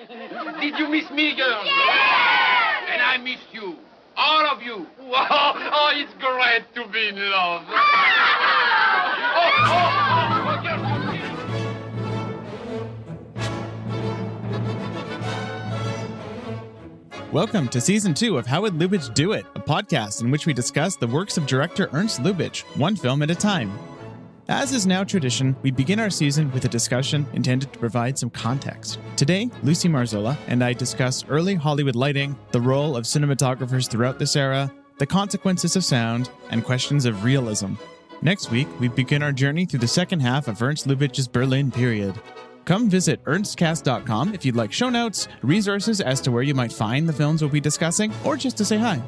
Did you miss me, girl? Yeah! And I missed you. All of you. Wow. Oh, it's great to be in love. Welcome to Season 2 of How Would Lubitsch Do It, a podcast in which we discuss the works of director Ernst Lubitsch, one film at a time. As is now tradition, we begin our season with a discussion intended to provide some context. Today, Luci Marzola and I discuss early Hollywood lighting, the role of cinematographers throughout this era, the consequences of sound, and questions of realism. Next week, we begin our journey through the second half of Ernst Lubitsch's Berlin period. Come visit ernstcast.com if you'd like show notes, resources as to where you might find the films we'll be discussing, or just to say hi.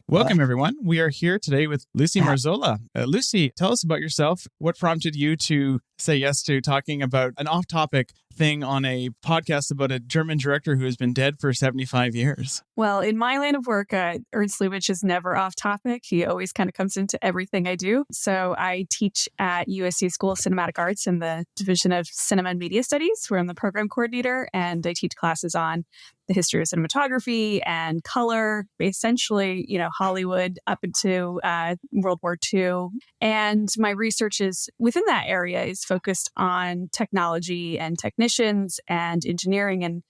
Welcome, everyone. We are here today with Luci Marzola. Luci, tell us about yourself. What prompted you to say yes to talking about an off-topic thing on a podcast about a German director who has been dead for 75 years? Well, in my line of work, Ernst Lubitsch is never off topic. He always kind of comes into everything I do. So I teach at USC School of Cinematic Arts in the Division of Cinema and Media Studies, where I'm the program coordinator, and I teach classes on the history of cinematography and color, essentially, Hollywood up into World War II. And my research is within that area is focused on technology and technicians and engineering and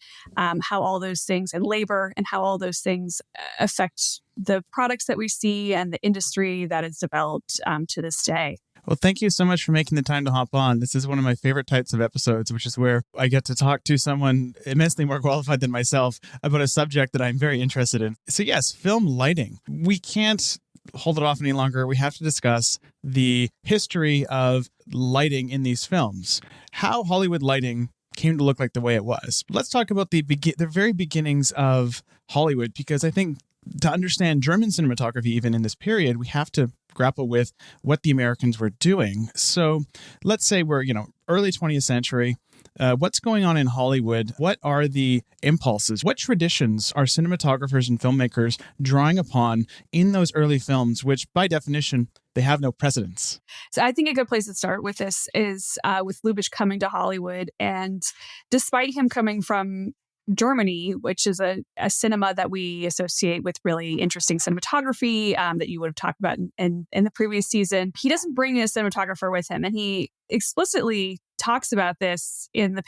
how all those things and labor and how all those things affect the products that we see and the industry that is developed to this day. Well, thank you so much for making the time to hop on. This is one of my favorite types of episodes, which is where I get to talk to someone immensely more qualified than myself about a subject that I'm very interested in. So yes, film lighting. We can't hold it off any longer. We have to discuss the history of lighting in these films, how Hollywood lighting came to look like the way it was. Let's talk about the very beginnings of Hollywood, because I think to understand German cinematography, even in this period, we have to grapple with what the Americans were doing. So let's say we're, early 20th century. What's going on in Hollywood? What are the impulses? What traditions are cinematographers and filmmakers drawing upon in those early films, which by definition, they have no precedence? So I think a good place to start with this is with Lubitsch coming to Hollywood. And despite him coming from Germany, which is a cinema that we associate with really interesting cinematography that you would have talked about in the previous season, he doesn't bring a cinematographer with him. And he explicitly talks about this in the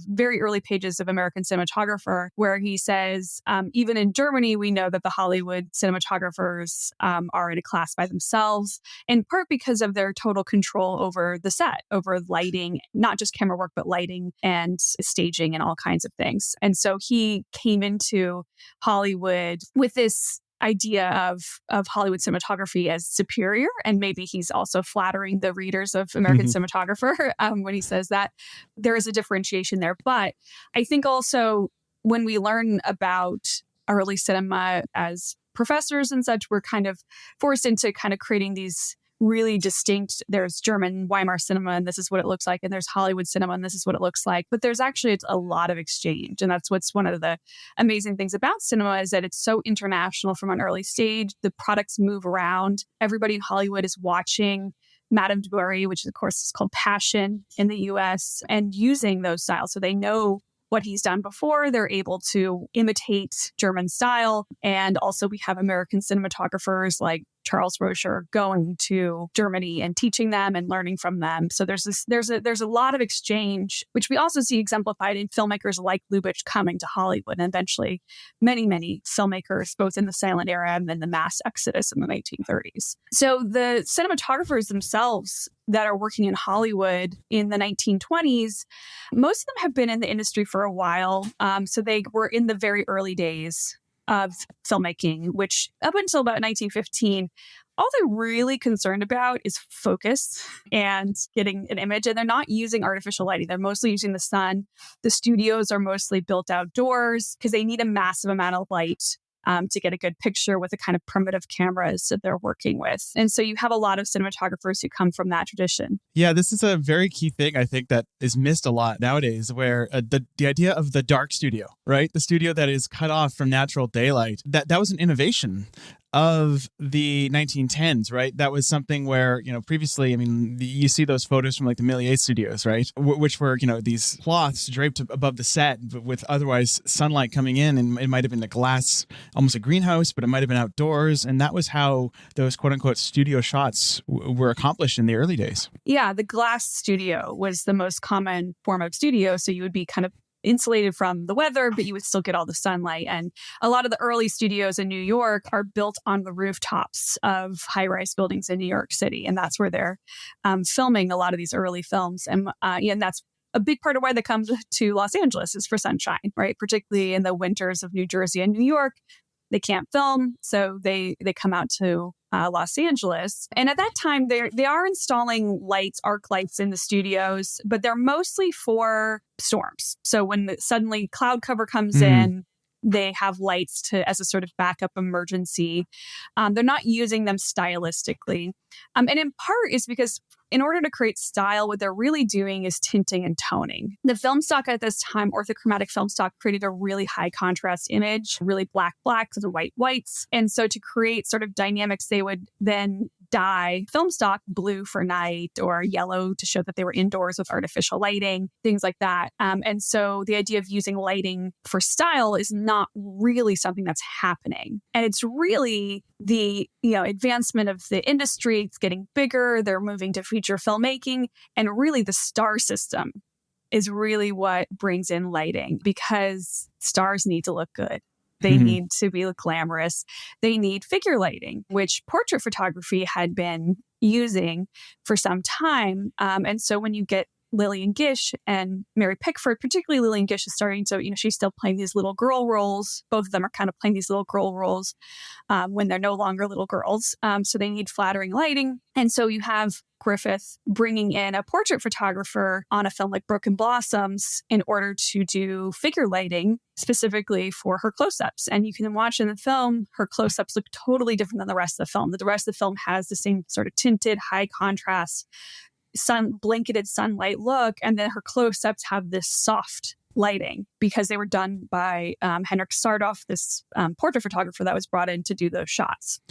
very early pages of American Cinematographer, where he says, even in Germany, we know that the Hollywood cinematographers are in a class by themselves, in part because of their total control over the set, over lighting, not just camera work, but lighting and staging and all kinds of things. And so he came into Hollywood with this idea of Hollywood cinematography as superior. And maybe he's also flattering the readers of American Cinematographer when he says that. There is a differentiation there. But I think also when we learn about early cinema as professors and such, we're kind of forced into kind of creating these really distinct, there's German Weimar cinema and this is what it looks like, and there's Hollywood cinema and this is what it looks like. But there's actually a lot of exchange. And that's what's one of the amazing things about cinema is that it's so international from an early stage. The products move around. Everybody in Hollywood is watching Madame DuBarry, which of course is called Passion in the US, and using those styles. So they know what he's done before. They're able to imitate German style. And also we have American cinematographers like Charles Rocher going to Germany and teaching them and learning from them. So there's a lot of exchange, which we also see exemplified in filmmakers like Lubitsch coming to Hollywood, and eventually many, many filmmakers, both in the silent era and then the mass exodus in the 1930s. So the cinematographers themselves that are working in Hollywood in the 1920s, most of them have been in the industry for a while. So they were in the very early days of filmmaking, which up until about 1915, all they're really concerned about is focus and getting an image. And they're not using artificial lighting. They're mostly using the sun. The studios are mostly built outdoors because they need a massive amount of light to get a good picture with the kind of primitive cameras that they're working with. And so you have a lot of cinematographers who come from that tradition. Yeah, this is a very key thing, I think, that is missed a lot nowadays, where the idea of the dark studio, right? The studio that is cut off from natural daylight, that was an innovation of the 1910s, right? That was something where, previously, you see those photos from like the Méliès studios, right? Which were, these cloths draped above the set with otherwise sunlight coming in, and it might have been a glass, almost a greenhouse, but it might have been outdoors. And that was how those quote unquote studio shots were accomplished in the early days. Yeah, the glass studio was the most common form of studio. So you would be kind of insulated from the weather, but you would still get all the sunlight. And a lot of the early studios in New York are built on the rooftops of high-rise buildings in New York City. And that's where they're filming a lot of these early films. And that's a big part of why they come to Los Angeles is for sunshine, right? Particularly in the winters of New Jersey and New York. They can't film, so they come out to Los Angeles. And at that time, they are installing lights, arc lights in the studios, but they're mostly for storms. So when suddenly cloud cover comes in, they have lights as a sort of backup emergency. They're not using them stylistically. And in part is because in order to create style, what they're really doing is tinting and toning. The film stock at this time, orthochromatic film stock, created a really high contrast image, really blacks and whites. And so to create sort of dynamics, they would then dye film stock blue for night or yellow to show that they were indoors with artificial lighting, things like that. And so the idea of using lighting for style is not really something that's happening. And it's really the advancement of the industry. It's getting bigger. They're moving to feature filmmaking. And really the star system is really what brings in lighting, because stars need to look good. They need to be glamorous. They need figure lighting, which portrait photography had been using for some time. And so when you get Lillian Gish and Mary Pickford, particularly Lillian Gish is starting to, she's still playing these little girl roles. Both of them are kind of playing these little girl roles when they're no longer little girls. So they need flattering lighting. And so you have Griffith bringing in a portrait photographer on a film like Broken Blossoms in order to do figure lighting specifically for her close-ups. And you can watch in the film, her close-ups look totally different than the rest of the film. The rest of the film has the same sort of tinted, high contrast, blanketed sunlight look. And then her close-ups have this soft lighting because they were done by Henrik Sardoff, this portrait photographer that was brought in to do those shots.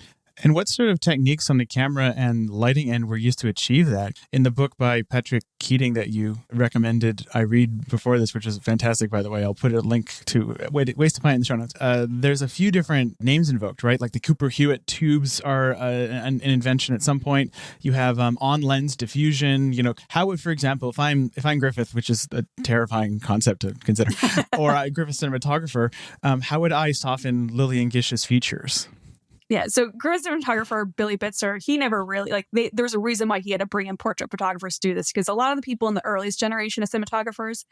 And what sort of techniques on the camera and lighting end were used to achieve that? In the book by Patrick Keating that you recommended I read before this, which is fantastic, by the way, I'll put a link to ways to find it in the show notes. There's a few different names invoked, right? Like the Cooper-Hewitt tubes are an invention at some point. You have on-lens diffusion. How would, for example, if I'm Griffith, which is a terrifying concept to consider, or a Griffith cinematographer, how would I soften Lillian Gish's features? Yeah, so Griffith cinematographer Billy Bitzer, he never really, there's a reason why he had to bring in portrait photographers to do this, because a lot of the people in the earliest generation of cinematographers,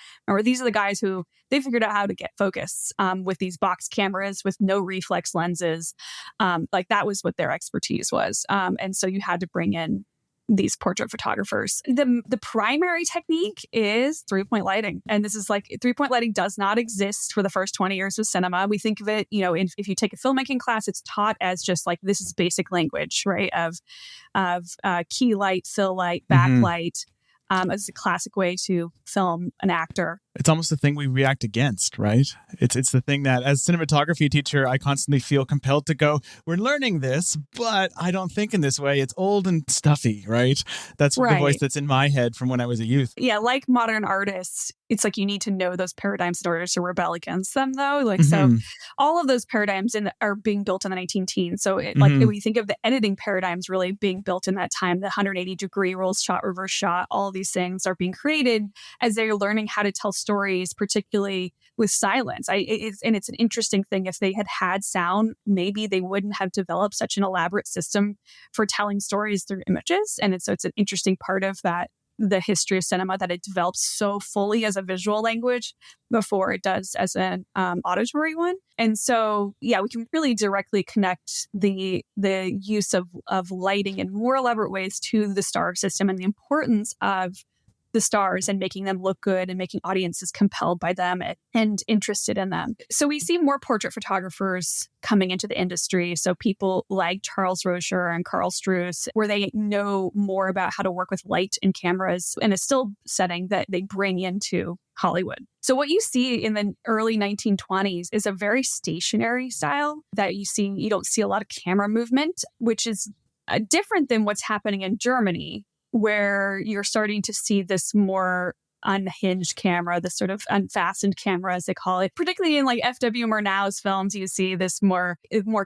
these are the guys who, they figured out how to get focus with these box cameras with no reflex lenses. That was what their expertise was. And so you had to bring in these portrait photographers. The primary technique is three-point lighting. And this is three-point lighting does not exist for the first 20 years of cinema. We think of it, if you take a filmmaking class, it's taught as just this is basic language, right? Of key light, fill light, backlight. As a classic way to film an actor. It's almost the thing we react against, right? It's the thing that, as a cinematography teacher, I constantly feel compelled to go, we're learning this, but I don't think in this way. It's old and stuffy, right? That's right. The voice that's in my head from when I was a youth. Yeah, like modern artists, it's you need to know those paradigms in order to rebel against them, though. So all of those paradigms are being built in the 1910s. So when you think of the editing paradigms really being built in that time, the 180-degree rolls shot, reverse shot, all of these things are being created as they're learning how to tell stories, particularly with silence. It's an interesting thing. If they had sound, maybe they wouldn't have developed such an elaborate system for telling stories through images. And so it's an interesting part of that, the history of cinema, that it develops so fully as a visual language before it does as an auditory one. And so, yeah, we can really directly connect the use of lighting in more elaborate ways to the star system and the importance of the stars and making them look good and making audiences compelled by them and interested in them. So we see more portrait photographers coming into the industry. So people like Charles Rocher and Carl Struess, where they know more about how to work with light and cameras in a still setting that they bring into Hollywood. So what you see in the early 1920s is a very stationary style that you don't see a lot of camera movement, which is different than what's happening in Germany, where you're starting to see this more unhinged camera, this sort of unfastened camera, as they call it. Particularly in like F.W. Murnau's films, you see this more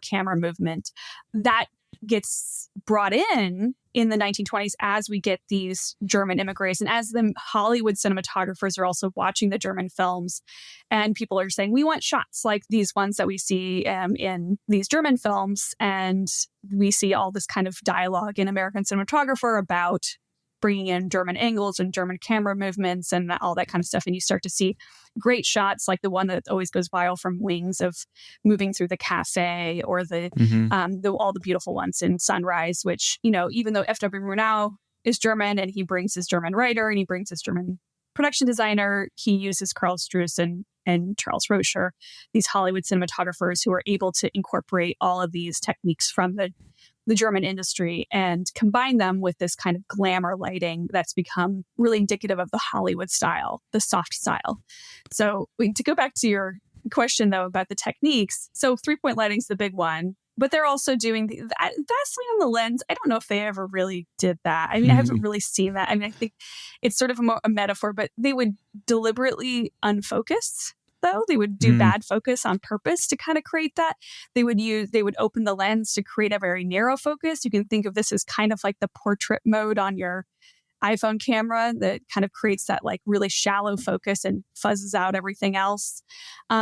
camera movement. That gets brought in the 1920s as we get these German immigrants and as the Hollywood cinematographers are also watching the German films, and people are saying, we want shots like these ones that we see in these German films. And we see all this kind of dialogue in American cinematographer about bringing in German angles and German camera movements and all that kind of stuff. And you start to see great shots like the one that always goes viral from Wings of moving through the cafe, or all the beautiful ones in Sunrise, which, even though F.W. Murnau is German and he brings his German writer and he brings his German production designer, he uses Carl Struess and Charles Rocher, these Hollywood cinematographers who are able to incorporate all of these techniques from the German industry and combine them with this kind of glamour lighting that's become really indicative of the Hollywood style, the soft style. So to go back to your question, though, about the techniques. So 3-point lighting is the big one, but they're also doing that vastly on the lens. I don't know if they ever really did that. I mean, I haven't really seen that. I mean, I think it's sort of a metaphor, but they would deliberately unfocus. Though they would do bad focus on purpose to kind of create that. They would open the lens to create a very narrow focus. You can think of this as kind of like the portrait mode on your iPhone camera that kind of creates that like really shallow focus and fuzzes out everything else.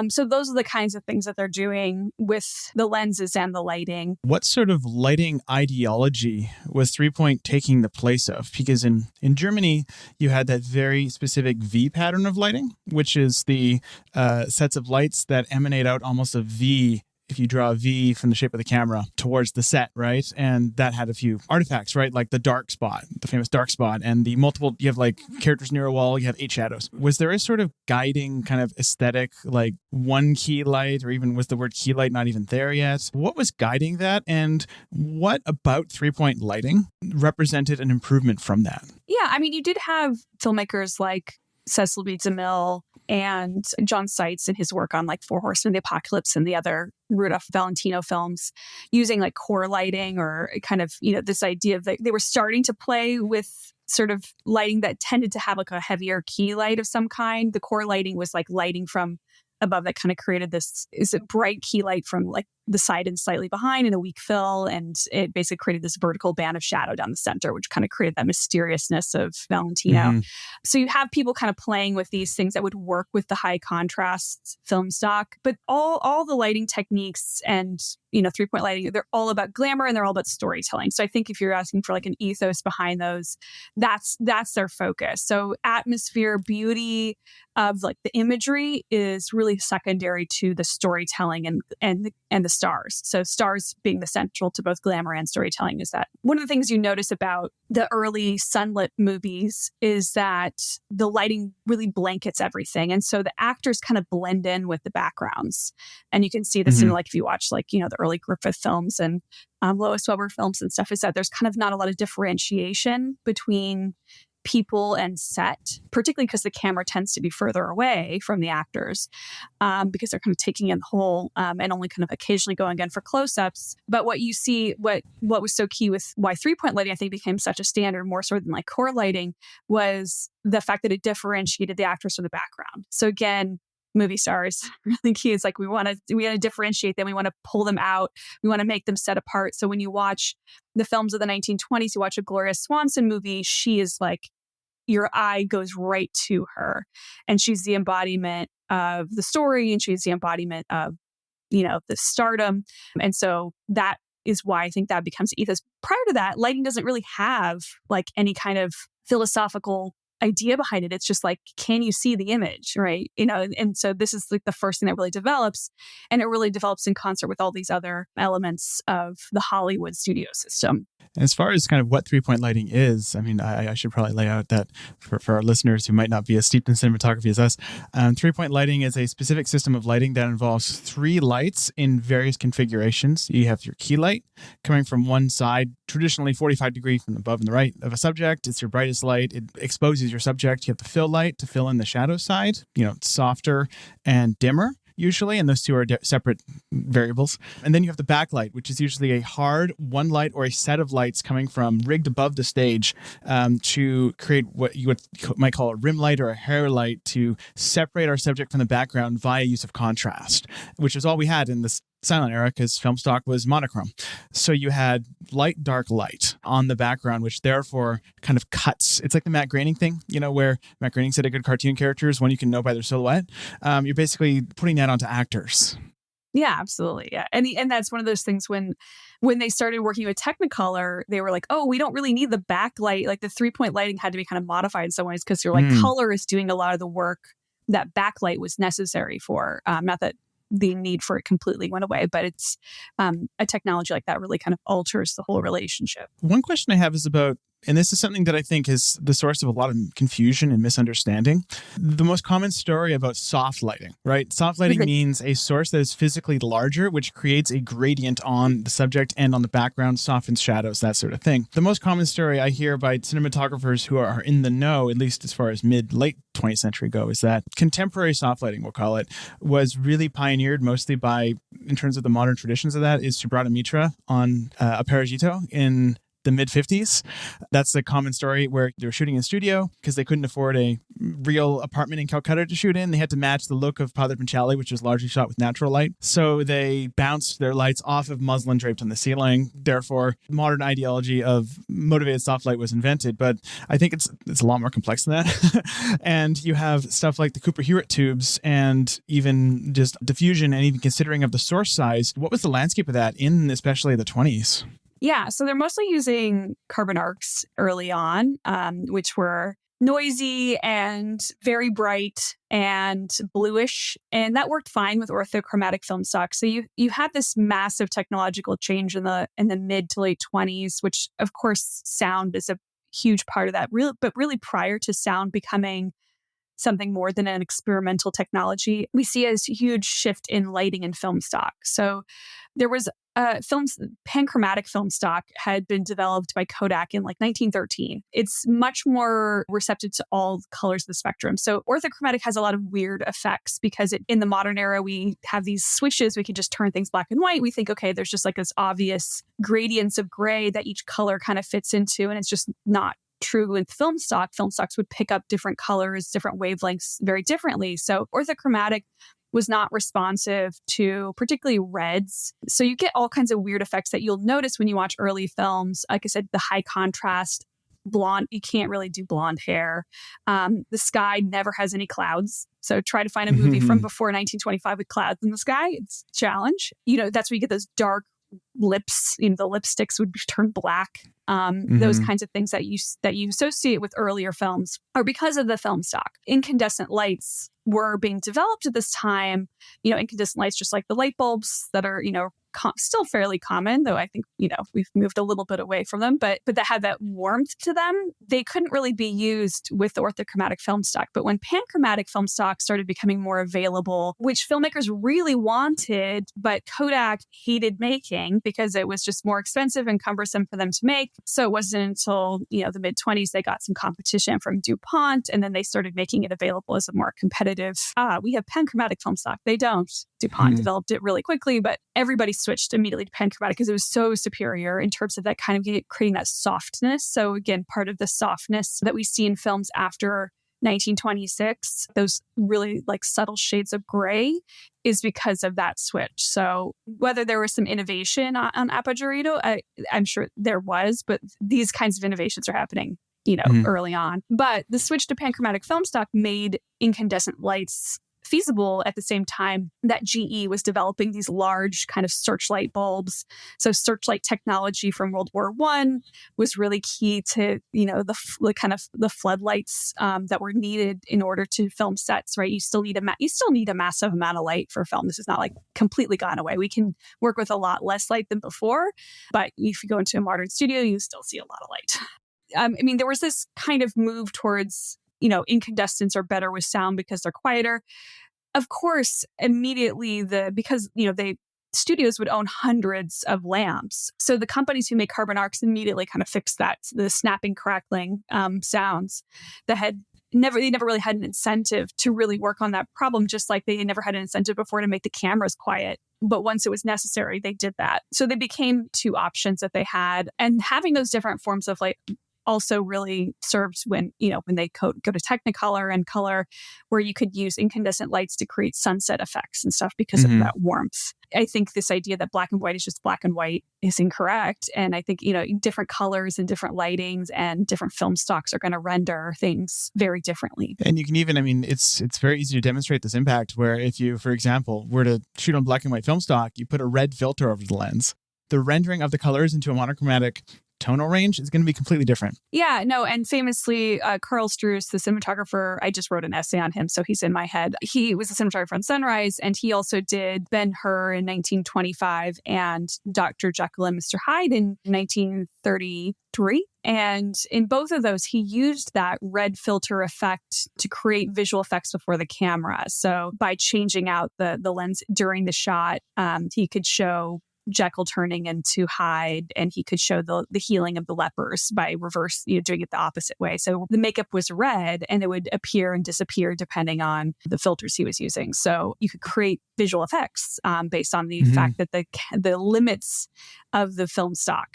So those are the kinds of things that they're doing with the lenses and the lighting. What sort of lighting ideology was 3-point taking the place of? Because in Germany, you had that very specific V pattern of lighting, which is the sets of lights that emanate out almost a V. If you draw a V from the shape of the camera towards the set, right? And that had a few artifacts, right? Like the dark spot, the famous dark spot, and the multiple, you have like characters near a wall, you have 8 shadows. Was there a sort of guiding kind of aesthetic, like one key light, or even was the word key light not even there yet? What was guiding that? And what about 3-point lighting represented an improvement from that? Yeah, I mean, you did have filmmakers like Cecil B. DeMille and John Seitz in his work on like Four Horsemen of the Apocalypse and the other Rudolph Valentino films using like core lighting or kind of, this idea of they were starting to play with sort of lighting that tended to have like a heavier key light of some kind. The core lighting was like lighting from above that kind of created this bright key light from like the side and slightly behind and a weak fill. And it basically created this vertical band of shadow down the center, which kind of created that mysteriousness of Valentino. So you have people kind of playing with these things that would work with the high contrast film stock, but all the lighting techniques and, 3-point lighting, they're all about glamour and they're all about storytelling. So I think if you're asking for like an ethos behind those, that's their focus. So atmosphere, beauty of like the imagery is really secondary to the storytelling and the stars. So stars being the central to both glamour and storytelling is that one of the things you notice about the early sunlit movies is that the lighting really blankets everything. And so the actors kind of blend in with the backgrounds. And you can see this in like, if you watch like, the early Griffith films and Lois Weber films and stuff, is that there's kind of not a lot of differentiation between people and set, particularly because the camera tends to be further away from the actors because they're kind of taking in the whole and only kind of occasionally going in for close-ups. But what you see, what was so key with why 3-point lighting I think became such a standard more so than like core lighting was the fact that it differentiated the actors from the background. So again, movie stars really key. It's like we want to differentiate them. We want to pull them out. We want to make them set apart. So when you watch the films of the 1920s, you watch a Gloria Swanson movie, she is like, your eye goes right to her. And she's the embodiment of the story and she's the embodiment of, the stardom. And so that is why I think that becomes ethos. Prior to that, lighting doesn't really have like any kind of philosophical idea behind it. It's just like, can you see the image, right? And so this is like the first thing that really develops, and it really develops in concert with all these other elements of the Hollywood studio system. As far as kind of what three-point lighting is, I mean, I should probably lay out that for our listeners who might not be as steeped in cinematography as us. Three-point lighting is a specific system of lighting that involves three lights in various configurations. You have your key light coming from one side, traditionally 45 degrees from above and the right of a subject. It's your brightest light. It exposes your subject. You have the fill light to fill in the shadow side, softer and dimmer, usually, and those two are separate variables. And then you have the backlight, which is usually a hard one light or a set of lights coming from rigged above the stage to create what you might call a rim light or a hair light to separate our subject from the background via use of contrast, which is all we had in this silent era because film stock was monochrome. So you had light, dark, light on the background, which therefore kind of cuts. It's like the Matt Groening thing, where Matt Groening said a good cartoon character is one you can know by their silhouette. You're basically putting that onto actors. Yeah, absolutely. Yeah. And that's one of those things when they started working with Technicolor, they were like, oh, we don't really need the backlight. Like the 3-point lighting had to be kind of modified in some ways because you're like color is doing a lot of the work that backlight was necessary for. Not that the need for it completely went away, but it's a technology like that really kind of alters the whole relationship. One question I have is about, and this is something that I think is the source of a lot of confusion and misunderstanding, the most common story about soft lighting, right? Soft lighting means a source that is physically larger, which creates a gradient on the subject and on the background, softens shadows, that sort of thing. The most common story I hear by cinematographers who are in the know, at least as far as late 20th century go, is that contemporary soft lighting, we'll call it, was really pioneered mostly by, in terms of the modern traditions of that, is Subrata Mitra on Aparajito in the mid-50s. That's the common story where they were shooting in studio because they couldn't afford a real apartment in Calcutta to shoot in. They had to match the look of Padre Panchali, which was largely shot with natural light. So they bounced their lights off of muslin draped on the ceiling. Therefore, modern ideology of motivated soft light was invented. But I think it's a lot more complex than that. And you have stuff like the Cooper-Hewitt tubes and even just diffusion and even considering of the source size. What was the landscape of that in especially the 20s? Yeah, so they're mostly using carbon arcs early on, which were noisy and very bright and bluish, and that worked fine with orthochromatic film stock. So you had this massive technological change in the mid to late 20s, which of course sound is a huge part of that. But really prior to sound becoming something more than an experimental technology, we see a huge shift in lighting and film stock. So there was panchromatic film stock had been developed by Kodak in like 1913. It's much more receptive to all colors of the spectrum. So orthochromatic has a lot of weird effects because in the modern era, we have these switches. We can just turn things black and white. We think, okay, there's just like this obvious gradients of gray that each color kind of fits into. And it's just not true with film stock. Film stocks would pick up different colors, different wavelengths very differently. So orthochromatic was not responsive to particularly reds. So you get all kinds of weird effects that you'll notice when you watch early films. Like I said, the high contrast, blonde, you can't really do blonde hair. The sky never has any clouds. So try to find a movie from before 1925 with clouds in the sky. It's a challenge. That's where you get those dark lips. The lipsticks would turn black. Those kinds of things that you associate with earlier films are because of the film stock. Incandescent lights were being developed at this time. Incandescent lights, just like the light bulbs that are, still fairly common, though I think, we've moved a little bit away from them, but that had that warmth to them. They couldn't really be used with the orthochromatic film stock. But when panchromatic film stock started becoming more available, which filmmakers really wanted, but Kodak hated making because it was just more expensive and cumbersome for them to make. So it wasn't until, the mid-20s they got some competition from DuPont, and then they started making it available as a more competitive, we have panchromatic film stock. They don't. DuPont developed it really quickly, but everybody switched immediately to panchromatic because it was so superior in terms of that kind of creating that softness. So again, part of the softness that we see in films after 1926, those really like subtle shades of gray, is because of that switch. So whether there was some innovation on Aparajito, I'm sure there was, but these kinds of innovations are happening, early on. But the switch to panchromatic film stock made incandescent lights feasible at the same time that GE was developing these large kind of searchlight bulbs. So searchlight technology from World War I was really key to, the kind of the floodlights that were needed in order to film sets, right? You still need a massive amount of light for film. This is not like completely gone away. We can work with a lot less light than before, but if you go into a modern studio, you still see a lot of light. There was this kind of move towards, incandescents are better with sound because they're quieter. Of course, immediately studios would own hundreds of lamps. So the companies who make carbon arcs immediately kind of fixed that, the snapping, crackling sounds that they never really had an incentive to really work on that problem, just like they never had an incentive before to make the cameras quiet. But once it was necessary, they did that. So they became two options that they had. And having those different forms of light also really serves when they go to Technicolor and color, where you could use incandescent lights to create sunset effects and stuff because of that warmth. I think this idea that black and white is just black and white is incorrect. And I think, different colors and different lightings and different film stocks are going to render things very differently. And you can even, it's very easy to demonstrate this impact where if you, for example, were to shoot on black and white film stock, you put a red filter over the lens. The rendering of the colors into a monochromatic tonal range is going to be completely different. Yeah, no. And famously, Carl Struess, the cinematographer, I just wrote an essay on him, so he's in my head. He was a cinematographer on Sunrise, and he also did Ben-Hur in 1925 and Dr. Jekyll and Mr. Hyde in 1933. And in both of those, he used that red filter effect to create visual effects before the camera. So by changing out the lens during the shot, he could show Jekyll turning into Hyde, and he could show the healing of the lepers by reverse, doing it the opposite way. So the makeup was red, and it would appear and disappear depending on the filters he was using. So you could create visual effects based on the fact that the limits of the film stock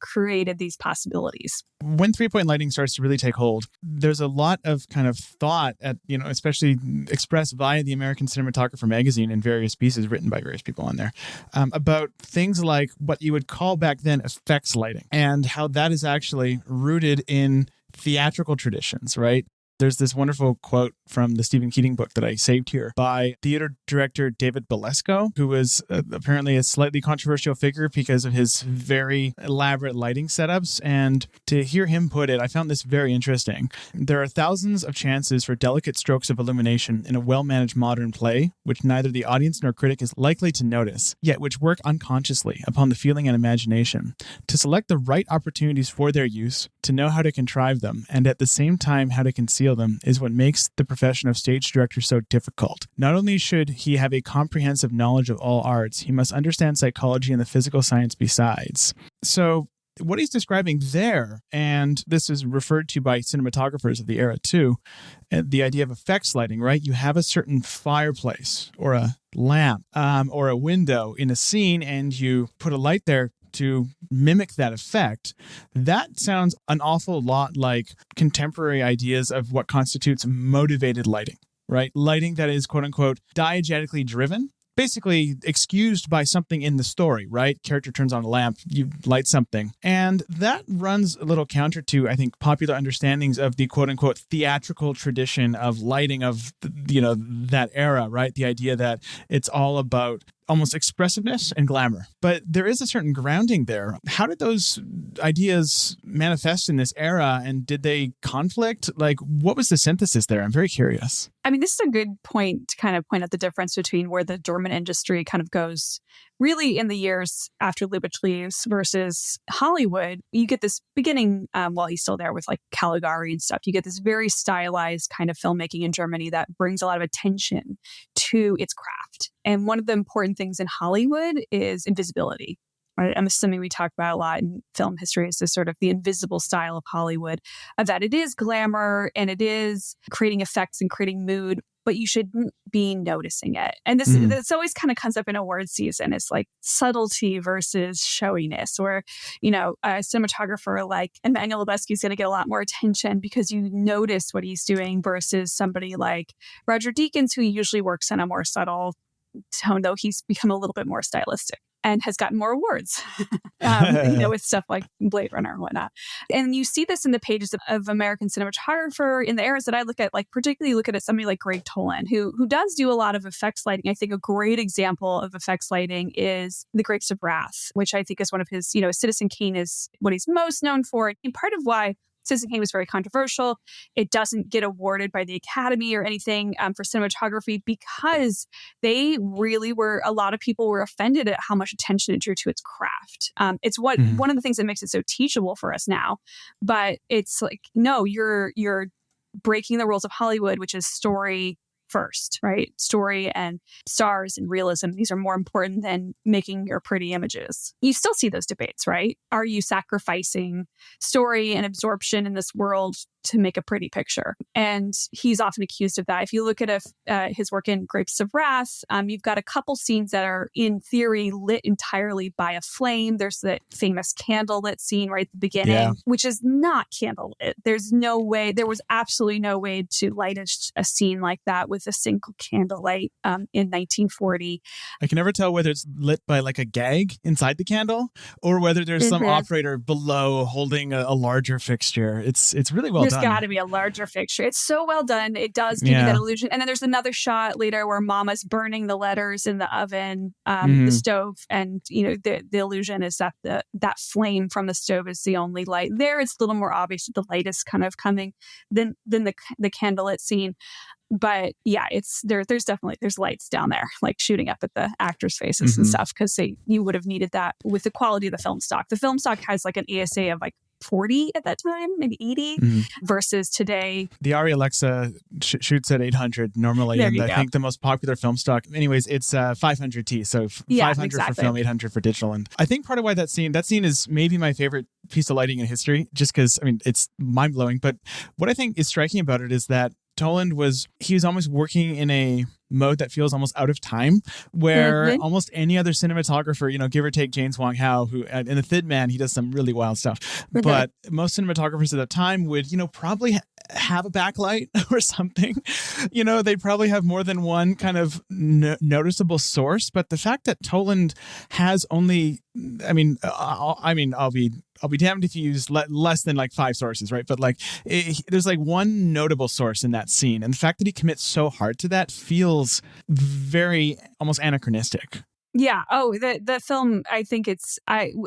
created these possibilities. When three-point lighting starts to really take hold, there's a lot of kind of thought at, especially expressed via the American Cinematographer magazine and various pieces written by various people on there, about things like what you would call back then effects lighting and how that is actually rooted in theatrical traditions, right? There's this wonderful quote from the Stephen Keating book that I saved here by theater director David Belasco, who was apparently a slightly controversial figure because of his very elaborate lighting setups. And to hear him put it, I found this very interesting. There are thousands of chances for delicate strokes of illumination in a well-managed modern play, which neither the audience nor critic is likely to notice, yet which work unconsciously upon the feeling and imagination. To select the right opportunities for their use, to know how to contrive them, and at the same time how to conceal them is what makes the profession of stage director so difficult. Not only should he have a comprehensive knowledge of all arts, he must understand psychology and the physical science besides. So what he's describing there, and this is referred to by cinematographers of the era too, the idea of effects lighting, right? You have a certain fireplace or a lamp or a window in a scene, and you put a light there to mimic that effect. That sounds an awful lot like contemporary ideas of what constitutes motivated lighting, right? Lighting that is quote unquote diegetically driven, basically excused by something in the story, right? Character turns on a lamp, you light something. And that runs a little counter to, I think, popular understandings of the quote unquote theatrical tradition of lighting of, that era, right? The idea that it's all about almost expressiveness and glamour. But there is a certain grounding there. How did those ideas manifest in this era, and did they conflict? Like, what was the synthesis there? I'm very curious. This is a good point to kind of point out the difference between where the German industry kind of goes really in the years after Lubitsch leaves versus Hollywood. You get this beginning while he's still there with like Caligari and stuff. You get this very stylized kind of filmmaking in Germany that brings a lot of attention to its craft. And one of the important things in Hollywood is invisibility. Right? I'm assuming we talk about a lot in film history is this sort of the invisible style of Hollywood, of that it is glamour and it is creating effects and creating mood, but you shouldn't be noticing it. And this always kind of comes up in award season. It's like subtlety versus showiness, or, a cinematographer like Emmanuel Lubitsch is going to get a lot more attention because you notice what he's doing versus somebody like Roger Deakins, who usually works in a more subtle tone, though he's become a little bit more stylistic and has gotten more awards, with stuff like Blade Runner and whatnot. And you see this in the pages of American cinematographer in the eras that I look at, like particularly look at somebody like Greg Toland, who does do a lot of effects lighting. I think a great example of effects lighting is The Grapes of Wrath, which I think is one of his, Citizen Kane is what he's most known for. And part of why Citizen Kane was very controversial. It doesn't get awarded by the Academy or anything for cinematography because they really were, a lot of people were offended at how much attention it drew to its craft. It's one of the things that makes it so teachable for us now. But it's like, no, you're breaking the rules of Hollywood, which is story first, right? Story and stars and realism. These are more important than making your pretty images. You still see those debates, right? Are you sacrificing story and absorption in this world to make a pretty picture? And he's often accused of that. If you look at his work in Grapes of Wrath, you've got a couple scenes that are in theory lit entirely by a flame. There's the famous candlelit scene right at the beginning, which is not candlelit. There's no way, there was absolutely no way to light a scene like that with a single candlelight in 1940. I can never tell whether it's lit by like a gag inside the candle or whether there's some operator below holding a larger fixture. It's really well done. There's got to be a larger fixture. It's so well done. It does give you that illusion. And then there's another shot later where Mama's burning the letters in the oven, the stove, and the illusion is that that flame from the stove is the only light. There, it's a little more obvious that the light is kind of coming than the candlelit scene. But yeah, there's lights down there, like shooting up at the actors' faces and stuff, because you would have needed that with the quality of the film stock. The film stock has like an ASA of like 40 at that time, maybe 80, versus today. The Arri Alexa shoots at 800 normally, and I think the most popular film stock, anyways, it's 500T, so 500 for film, 800 for digital. And I think part of why that scene is maybe my favorite piece of lighting in history, just because, it's mind-blowing. But what I think is striking about it is that Toland was almost working in a mode that feels almost out of time, where almost any other cinematographer, give or take James Wong Howe, who in The Thin Man, he does some really wild stuff. But most cinematographers at that time would, probably have a backlight or something. They'd probably have more than one kind of noticeable source. But the fact that Toland has only, I'll be damned if you use less than like 5 sources, right? But there's like one notable source in that scene. And the fact that he commits so hard to that feels very almost anachronistic. Yeah. Oh, the film, I think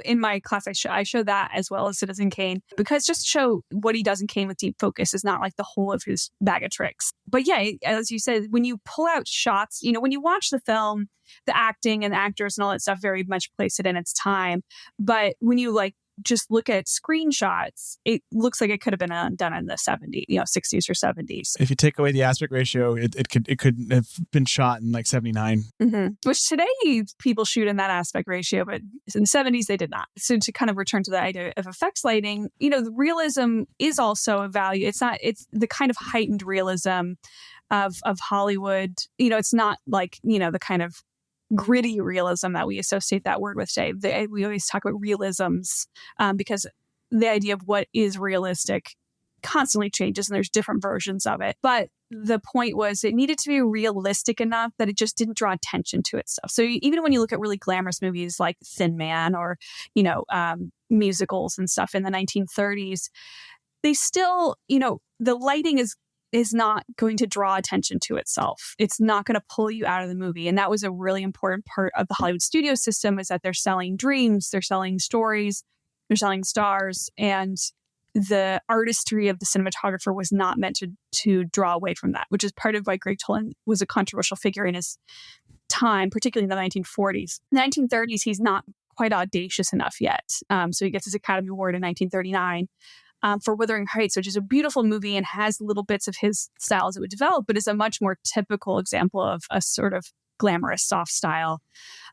in my class, I show that as well as Citizen Kane, because just to show what he does in Kane with deep focus is not like the whole of his bag of tricks. But yeah, as you said, when you pull out shots, when you watch the film, the acting and the actors and all that stuff very much place it in its time. But when you just look at screenshots, it looks like it could have been done in the 70s, 60s or 70s. If you take away the aspect ratio, it could have been shot in like 79. Which today people shoot in that aspect ratio, but in the 70s they did not. So to kind of return to the idea of effects lighting, the realism is also a value. It's the kind of heightened realism of Hollywood. It's not like, the kind of gritty realism that we associate that word with today. We always talk about realisms because the idea of what is realistic constantly changes and there's different versions of it. But the point was it needed to be realistic enough that it just didn't draw attention to itself. So even when you look at really glamorous movies like Thin Man or, musicals and stuff in the 1930s, they still, the lighting is not going to draw attention to itself. It's not going to pull you out of the movie. And that was a really important part of the Hollywood studio system, is that they're selling dreams, they're selling stories, they're selling stars. And the artistry of the cinematographer was not meant to draw away from that, which is part of why Greg Toland was a controversial figure in his time, particularly in the 1940s. In the 1930s, he's not quite audacious enough yet. So he gets his Academy Award in 1939. For Wuthering Heights, which is a beautiful movie and has little bits of his style as it would develop, but is a much more typical example of a sort of glamorous soft style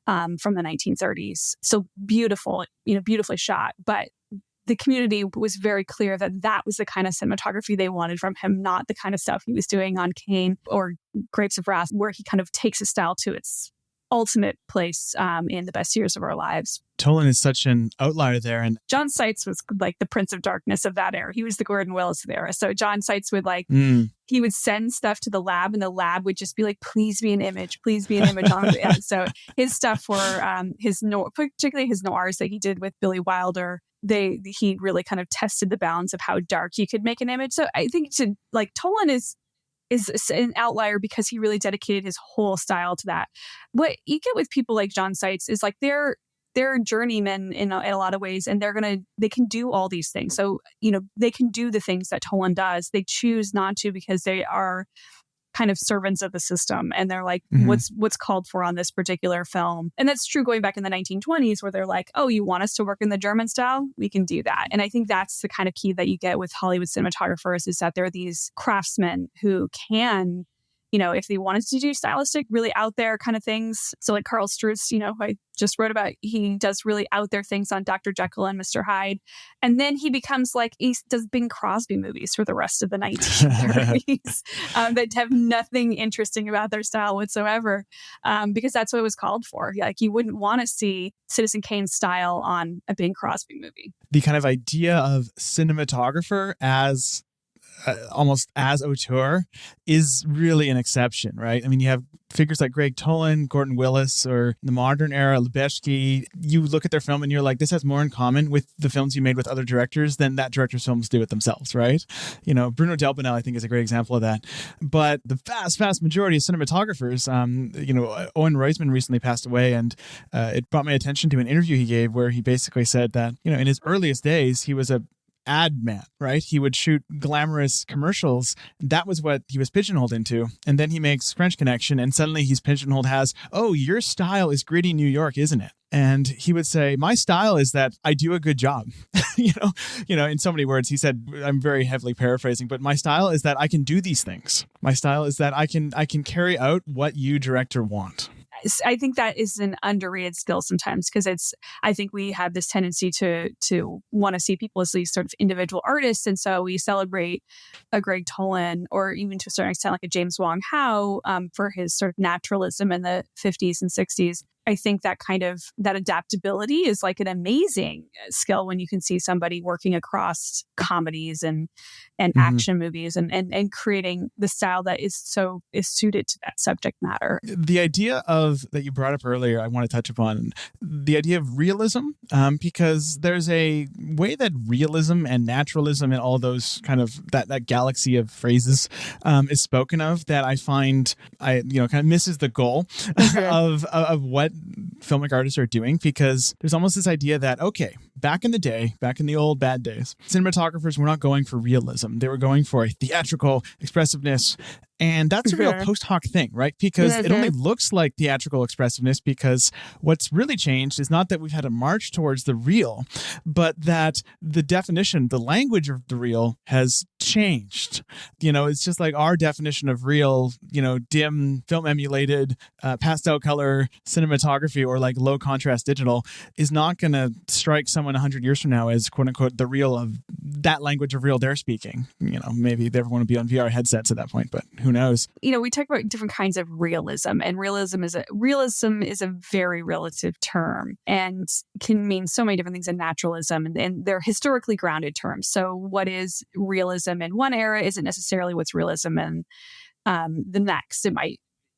from the 1930s. So beautiful, beautifully shot. But the community was very clear that that was the kind of cinematography they wanted from him, not the kind of stuff he was doing on Kane or Grapes of Wrath, where he kind of takes his style to its ultimate place in the best years of our lives. Tolan is such an outlier there. And John Seitz was like the Prince of Darkness of that era. He was the Gordon Willis of the era. So John Seitz would he would send stuff to the lab and the lab would just be like, please be an image, please be an image on it. And so his stuff were particularly his noirs that he did with Billy Wilder. He really kind of tested the balance of how dark you could make an image. So I think Tolan is an outlier because he really dedicated his whole style to that. What you get with people like John Seitz is like they're journeymen in a lot of ways, and they can do all these things. So, they can do the things that Tolan does. They choose not to because they are kind of servants of the system, and they're like, what's called for on this particular film. And that's true going back in the 1920s where they're like, oh, you want us to work in the German style? We can do that. And I think that's the kind of key that you get with Hollywood cinematographers, is that there are these craftsmen who can, if they wanted to do stylistic, really out there kind of things. So like Carl Struz, I just wrote about, he does really out there things on Dr. Jekyll and Mr. Hyde. And then he becomes like, he does Bing Crosby movies for the rest of the 1930s that have nothing interesting about their style whatsoever, because that's what it was called for. Like you wouldn't want to see Citizen Kane's style on a Bing Crosby movie. The kind of idea of cinematographer as almost as auteur is really an exception, right? I mean, you have figures like Greg Tolan, Gordon Willis, or the modern era, Lubitsch. You look at their film and you're like, this has more in common with the films you made with other directors than that director's films do with themselves, right? Bruno Delbonnel, I think, is a great example of that. But the vast majority of cinematographers, Owen Roizman recently passed away, and it brought my attention to an interview he gave where he basically said that, in his earliest days, he was a ad man, right? He would shoot glamorous commercials. That was what he was pigeonholed into. And then he makes French Connection, and suddenly he's pigeonholed as, oh, your style is gritty New York, isn't it? And he would say, my style is that I do a good job. In so many words, he said, I'm very heavily paraphrasing, but my style is that I can do these things. My style is that I can carry out what you, director, want. I think that is an underrated skill sometimes, because I think we have this tendency to want to see people as these sort of individual artists. And so we celebrate a Greg Tolan, or even to a certain extent like a James Wong Howe, for his sort of naturalism in the 50s and 60s. I think that that adaptability is like an amazing skill when you can see somebody working across comedies and action movies and creating the style that is suited to that subject matter. The idea that you brought up earlier, I want to touch upon the idea of realism, because there's a way that realism and naturalism and all those kind of that galaxy of phrases is spoken of that I find kind of misses the goal of what filmic artists are doing, because there's almost this idea that, okay, back in the old bad days, cinematographers were not going for realism. They were going for a theatrical expressiveness. And that's a real post hoc thing, right? Because it only looks like theatrical expressiveness because what's really changed is not that we've had a march towards the real, but that the definition, the language of the real has changed. It's just like our definition of real, dim, film emulated, pastel color cinematography, or like low contrast digital, is not going to strike someone 100 years from now as quote unquote the real of that language of real they're speaking. Maybe they want to be on VR headsets at that point, but who knows? We talk about different kinds of realism, and realism is a very relative term and can mean so many different things in naturalism, and they're historically grounded terms. So what is realism in one era isn't necessarily what's realism in the next.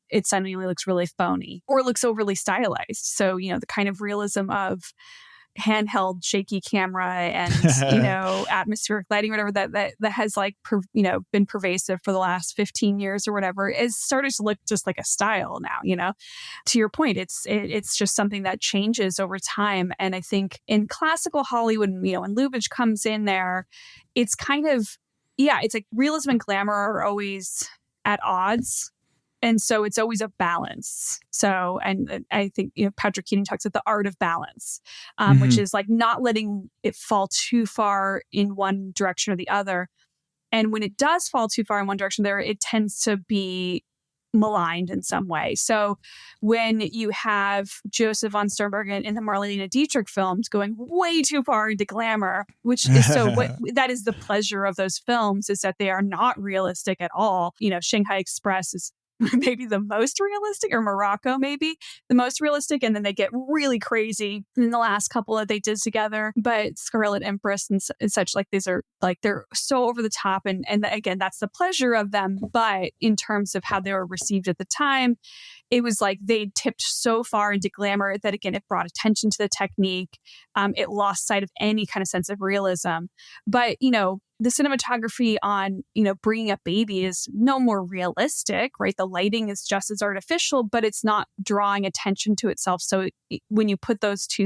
It suddenly looks really phony or looks overly stylized. So, the kind of realism of handheld shaky camera and atmospheric lighting, whatever that has been pervasive for the last 15 years or whatever, is started to look just like a style now. To your point, it's just something that changes over time. And I think in classical Hollywood, when Lubitsch comes in there, it's kind of, it's like realism and glamour are always at odds. And so it's always a balance. So, and I think, Patrick Keating talks about the art of balance, which is like not letting it fall too far in one direction or the other. And when it does fall too far in one direction, it tends to be maligned in some way. So when you have Joseph von Sternberg in the Marlene Dietrich films going way too far into glamour, which is that is the pleasure of those films, is that they are not realistic at all. Shanghai Express is maybe the most realistic, or Morocco maybe the most realistic, and then they get really crazy in the last couple that they did together. But Scarlet Empress and such, like, these are like, they're so over the top, and again, that's the pleasure of them. But in terms of how they were received at the time, it was like they tipped so far into glamour that, again, it brought attention to the technique. It lost sight of any kind of sense of realism. But, the cinematography on, bringing up baby is no more realistic, right? The lighting is just as artificial, but it's not drawing attention to itself. So when you put those two,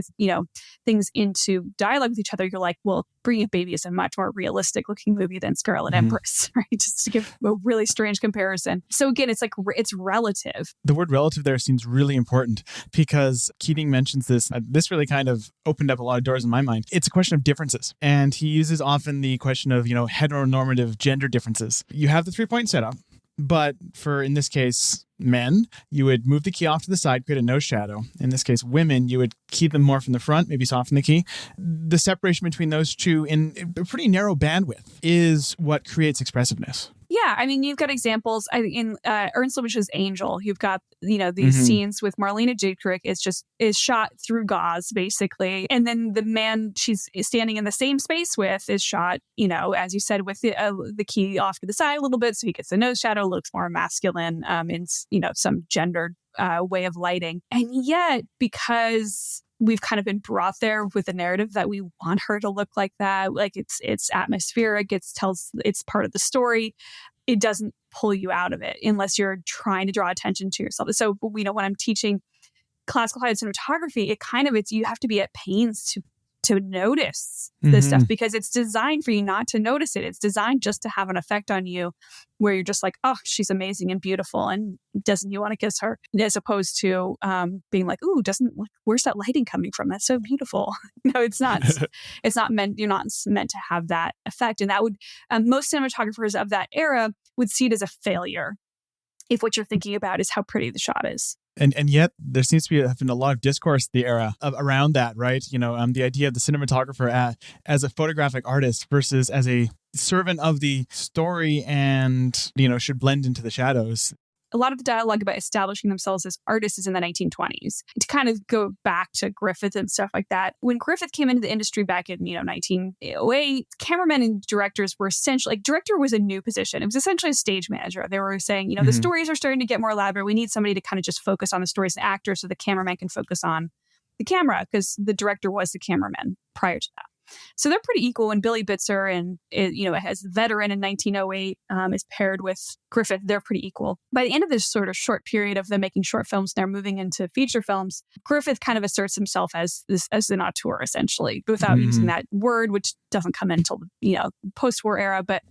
things into dialogue with each other, you're like, well, Bringing Up Baby is a much more realistic looking movie than Scarlet Empress, right? Just to give a really strange comparison. So again, it's like, it's relative. The word relative there seems really important because Keating mentions this. This really kind of opened up a lot of doors in my mind. It's a question of differences. And he uses often the question of, heteronormative gender differences. You have the 3-point setup, but for, in this case, men, you would move the key off to the side, create a no shadow. In this case, women, you would key them more from the front, maybe soften the key. The separation between those two in a pretty narrow bandwidth is what creates expressiveness. Yeah, I mean, you've got examples in Ernst Lubitsch's Angel. You've got, these scenes with Marlene Dietrich is shot through gauze, basically. And then the man she's standing in the same space with is shot, as you said, with the key off to the side a little bit. So he gets the nose shadow, looks more masculine in, some gendered way of lighting. And yet, because we've kind of been brought there with the narrative that we want her to look like that. Like it's atmospheric. It's part of the story. It doesn't pull you out of it unless you're trying to draw attention to yourself. So, when I'm teaching classical high cinematography, you have to be at pains to notice this stuff because it's designed for you not to notice it. It's designed just to have an effect on you where you're just like, oh, she's amazing and beautiful. And doesn't you want to kiss her? As opposed to being like, ooh, where's that lighting coming from? That's so beautiful. No, it's not. It's not meant, you're not meant to have that effect. And that would, most cinematographers of that era would see it as a failure if what you're thinking about is how pretty the shot is. And yet there seems to have been a lot of discourse in the era around that, right? The idea of the cinematographer as a photographic artist versus as a servant of the story and, should blend into the shadows. A lot of the dialogue about establishing themselves as artists is in the 1920s. To kind of go back to Griffith and stuff like that, when Griffith came into the industry back in 1908, cameramen and directors were essentially, director was a new position. It was essentially a stage manager. They were saying, the stories are starting to get more elaborate. We need somebody to kind of just focus on the stories and actors so the cameraman can focus on the camera because the director was the cameraman prior to that. So they're pretty equal when Billy Bitzer has the veteran in 1908 is paired with Griffith. They're pretty equal. By the end of this sort of short period of them making short films, they're moving into feature films. Griffith kind of asserts himself as an auteur, essentially, without using that word, which doesn't come until post-war era. But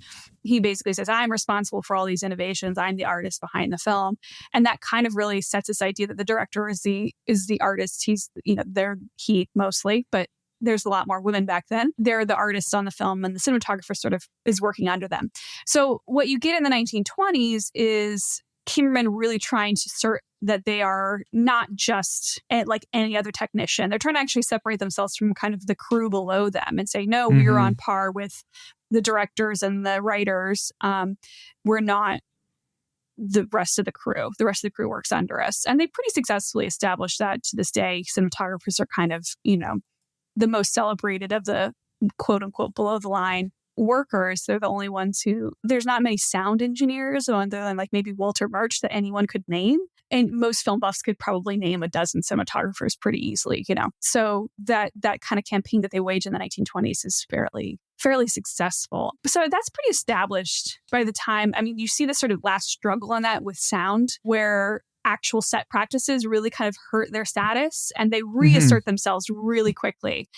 he basically says, I'm responsible for all these innovations. I'm the artist behind the film. And that kind of really sets this idea that the director is the artist. He's, they're he mostly, but there's a lot more women back then. They're the artists on the film and the cinematographer sort of is working under them. So what you get in the 1920s is cameramen really trying to assert that they are not just like any other technician. They're trying to actually separate themselves from kind of the crew below them and say, no, we're on par with the directors and the writers. We're not the rest of the crew. The rest of the crew works under us. And they pretty successfully established that to this day. Cinematographers are kind of, the most celebrated of the quote unquote below the line workers. They're the only ones there's not many sound engineers other than like maybe Walter Murch that anyone could name. And most film buffs could probably name a dozen cinematographers pretty easily, So that kind of campaign that they wage in the 1920s is fairly successful. So that's pretty established by the time, you see this sort of last struggle on that with sound where actual set practices really kind of hurt their status and they reassert themselves really quickly.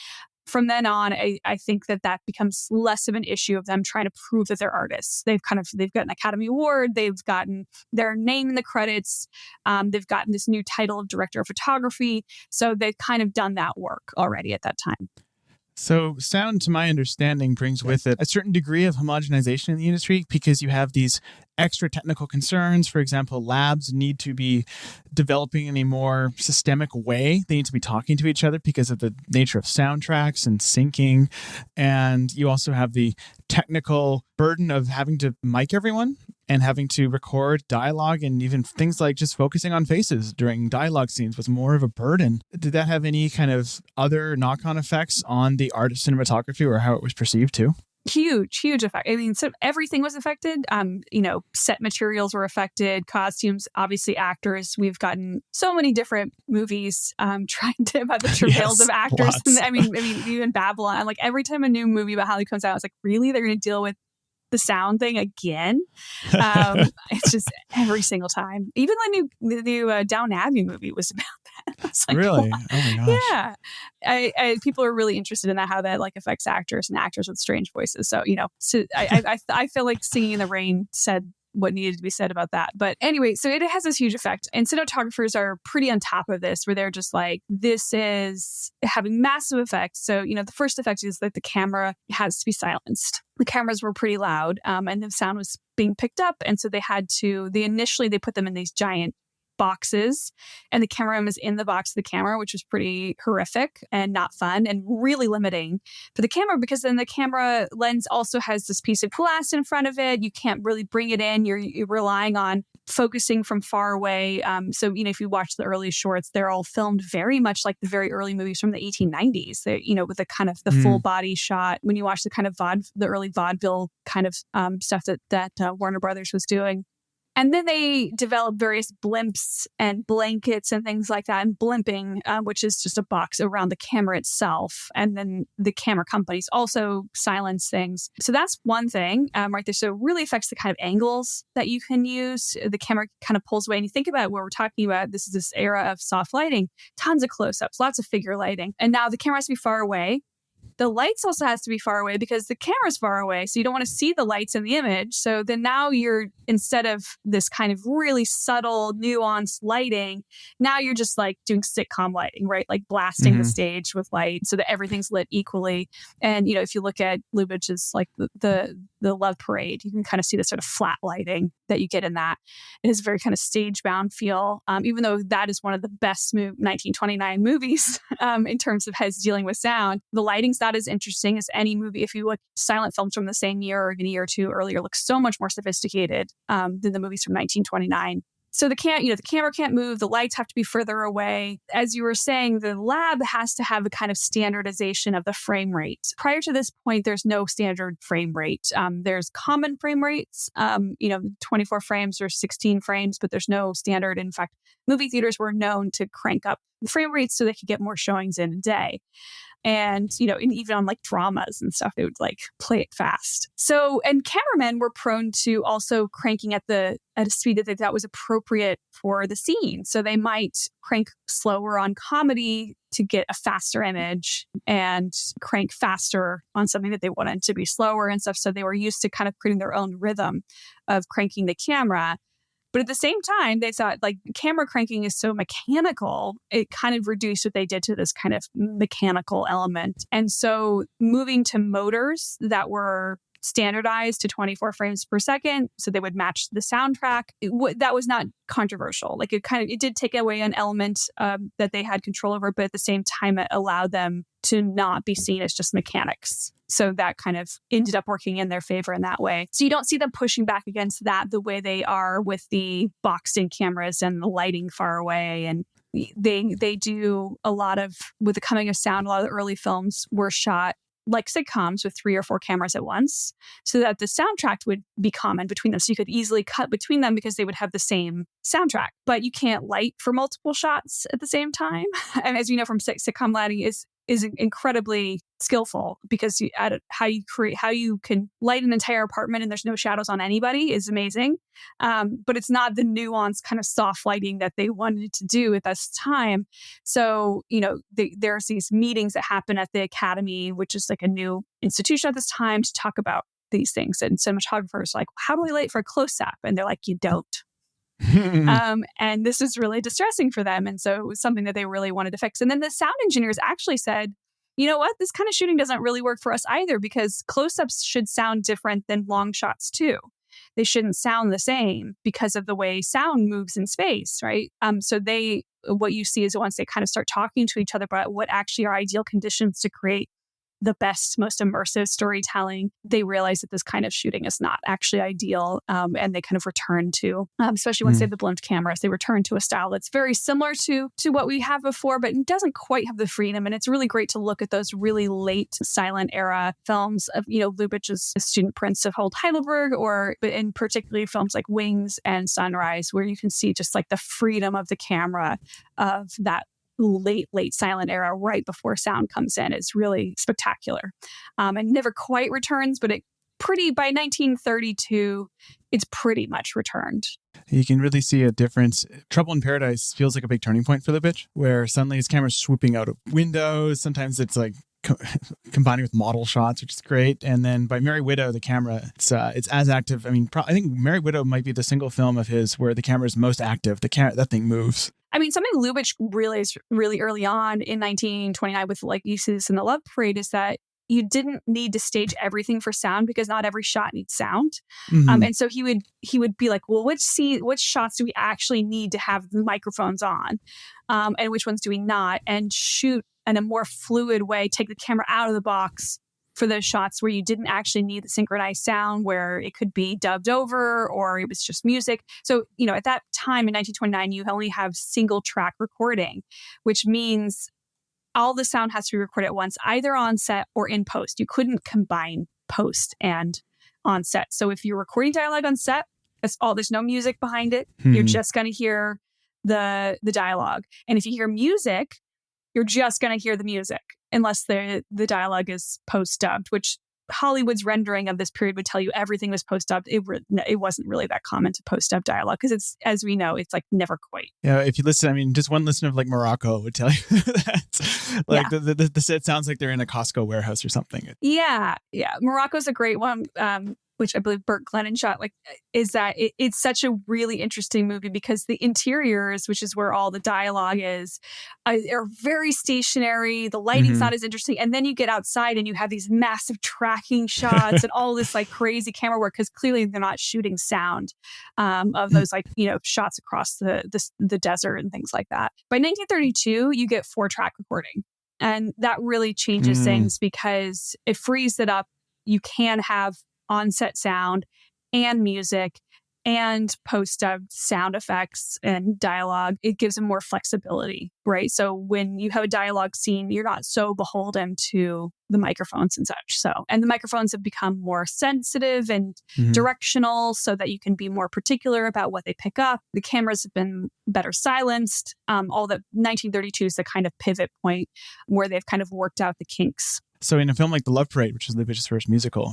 From then on, I think that becomes less of an issue of them trying to prove that they're artists. They've got an Academy Award. They've gotten their name in the credits. They've gotten this new title of director of photography. So they've kind of done that work already at that time. So sound, to my understanding, brings with it a certain degree of homogenization in the industry because you have these extra technical concerns. For example, labs need to be developing in a more systemic way. They need to be talking to each other because of the nature of soundtracks and syncing. And you also have the technical burden of having to mic everyone. and having to record dialogue and even things like just focusing on faces during dialogue scenes was more of a burden. Did that have any kind of other knock-on effects on the art of cinematography or how it was perceived too? Huge effect. I mean, so everything was affected. Set materials were affected, costumes, obviously actors. We've gotten so many different movies trying to about the travails of actors. I mean, even Babylon. Like every time a new movie about Hollywood comes out, it's like, really, they're going to deal with the sound thing again? It's just every single time. Even the new Downton Abbey movie was about that. I was like, really? what? Oh my gosh. Yeah. People are really interested in that, how that like affects actors and actors with strange voices. So, I feel like Singing in the Rain said what needed to be said about that. But anyway, so it has this huge effect. And cinematographers are pretty on top of this, where they're just like, this is having massive effects. So, the first effect is that the camera has to be silenced. The cameras were pretty loud and the sound was being picked up. And so they put them in these giant boxes, and the camera was in the box of the camera, which was pretty horrific and not fun and really limiting for the camera, because then the camera lens also has this piece of glass in front of it. You can't really bring it in. You're relying on focusing from far away. So, if you watch the early shorts, they're all filmed very much like the very early movies from the 1890s, with the kind of the full body shot. When you watch the kind of the early vaudeville kind of stuff that Warner Brothers was doing. And then they developed various blimps and blankets and things like that, and blimping, which is just a box around the camera itself. And then the camera companies also silence things. So that's one thing right there. So it really affects the kind of angles that you can use. The camera kind of pulls away. And you think about what we're talking about, this is this era of soft lighting, tons of close-ups, lots of figure lighting. And now the camera has to be far away. The lights also has to be far away because the camera's far away. So you don't want to see the lights in the image. So then now instead of this kind of really subtle, nuanced lighting, now you're just like doing sitcom lighting, right? Like blasting the stage with light so that everything's lit equally. And, if you look at Lubitsch's like the Love Parade, you can kind of see the sort of flat lighting that you get in that. It has a very kind of stage-bound feel, even though that is one of the best 1929 movies in terms of his dealing with sound. The lighting's not as interesting as any movie. If you look silent films from the same year or even a year or two earlier, look so much more sophisticated than the movies from 1929. So the camera can't move. The lights have to be further away. As you were saying, the lab has to have a kind of standardization of the frame rate. Prior to this point, there's no standard frame rate. There's common frame rates, 24 frames or 16 frames, but there's no standard. In fact, movie theaters were known to crank up the frame rates so they could get more showings in a day. And, and even on like dramas and stuff, they would like play it fast. So, and cameramen were prone to also cranking at a speed that they thought was appropriate for the scene. So they might crank slower on comedy to get a faster image and crank faster on something that they wanted to be slower and stuff. So they were used to kind of creating their own rhythm of cranking the camera. But at the same time, they thought like camera cranking is so mechanical, it kind of reduced what they did to this kind of mechanical element. And so moving to motors that were standardized to 24 frames per second, so they would match the soundtrack, that was not controversial. Like it did take away an element that they had control over, but at the same time, it allowed them to not be seen as just mechanics. So that kind of ended up working in their favor in that way. So you don't see them pushing back against that the way they are with the boxed-in cameras and the lighting far away. And they do a lot of, with the coming of sound, a lot of the early films were shot like sitcoms with 3 or 4 cameras at once, so that the soundtrack would be common between them. So you could easily cut between them because they would have the same soundtrack. But you can't light for multiple shots at the same time. And as you know from sitcom lighting is incredibly skillful, because how you can light an entire apartment and there's no shadows on anybody is amazing. But it's not the nuanced kind of soft lighting that they wanted to do at this time. So, there's these meetings that happen at the Academy, which is like a new institution at this time, to talk about these things. And cinematographers are like, how do we light for a close-up? And they're like, you don't. And this is really distressing for them. And so it was something that they really wanted to fix. And then the sound engineers actually said, you know what, this kind of shooting doesn't really work for us either, because close-ups should sound different than long shots too. They shouldn't sound the same because of the way sound moves in space, right? So what you see is once they kind of start talking to each other about what actually are ideal conditions to create the best, most immersive storytelling, they realize that this kind of shooting is not actually ideal. And they kind of return to, especially once they have the blunt cameras, they return to a style that's very similar to what we have before, but it doesn't quite have the freedom. And it's really great to look at those really late silent era films of, Lubitsch's Student Prince of Old Heidelberg, or in particularly films like Wings and Sunrise, where you can see just like the freedom of the camera of that late silent era right before sound comes in is really spectacular. And never quite returns, but by 1932, it's pretty much returned. You can really see a difference. Trouble in Paradise feels like a big turning point for Lubitsch, where suddenly his camera's swooping out of windows. Sometimes it's like combining with model shots, which is great. And then by Merry Widow, the camera, it's as active. I mean, I think Merry Widow might be the single film of his where the camera is most active. That thing moves. I mean, something Lubitsch realized really early on in 1929 with like You See This in the Love Parade is that you didn't need to stage everything for sound because not every shot needs sound. And so he would be like, well, which shots do we actually need to have the microphones on? And which ones do we not? And shoot in a more fluid way, take the camera out of the box for those shots where you didn't actually need the synchronized sound, where it could be dubbed over or it was just music. So, at that time in 1929, you only have single track recording, which means all the sound has to be recorded at once, either on set or in post. You couldn't combine post and on set. So if you're recording dialogue on set, there's no music behind it. You're just going to hear the dialogue. And if you hear music, you're just going to hear the music, unless the dialogue is post-dubbed, which Hollywood's rendering of this period would tell you everything was post-dubbed. It wasn't really that common to post-dub dialogue because it's, as we know, it's like never quite. Yeah, if you listen, I mean, just one listen of like Morocco would tell you that like the set sounds like they're in a Costco warehouse or something. Yeah. Morocco's a great one. Which I believe Burt Glennon shot, is that it's such a really interesting movie because the interiors, which is where all the dialogue is, are very stationary. The lighting's not as interesting. And then you get outside and you have these massive tracking shots and all this like crazy camera work because clearly they're not shooting sound of those shots across the desert and things like that. By 1932, you get 4-track recording. And that really changes things because it frees it up. You can have on-set sound and music and post-dubbed sound effects and dialogue. It gives them more flexibility, right? So when you have a dialogue scene, you're not so beholden to the microphones and such. And the microphones have become more sensitive and directional so that you can be more particular about what they pick up. The cameras have been better silenced. All that 1932 is the kind of pivot point where they've kind of worked out the kinks. So in a film like The Love Parade, which is Lubitsch's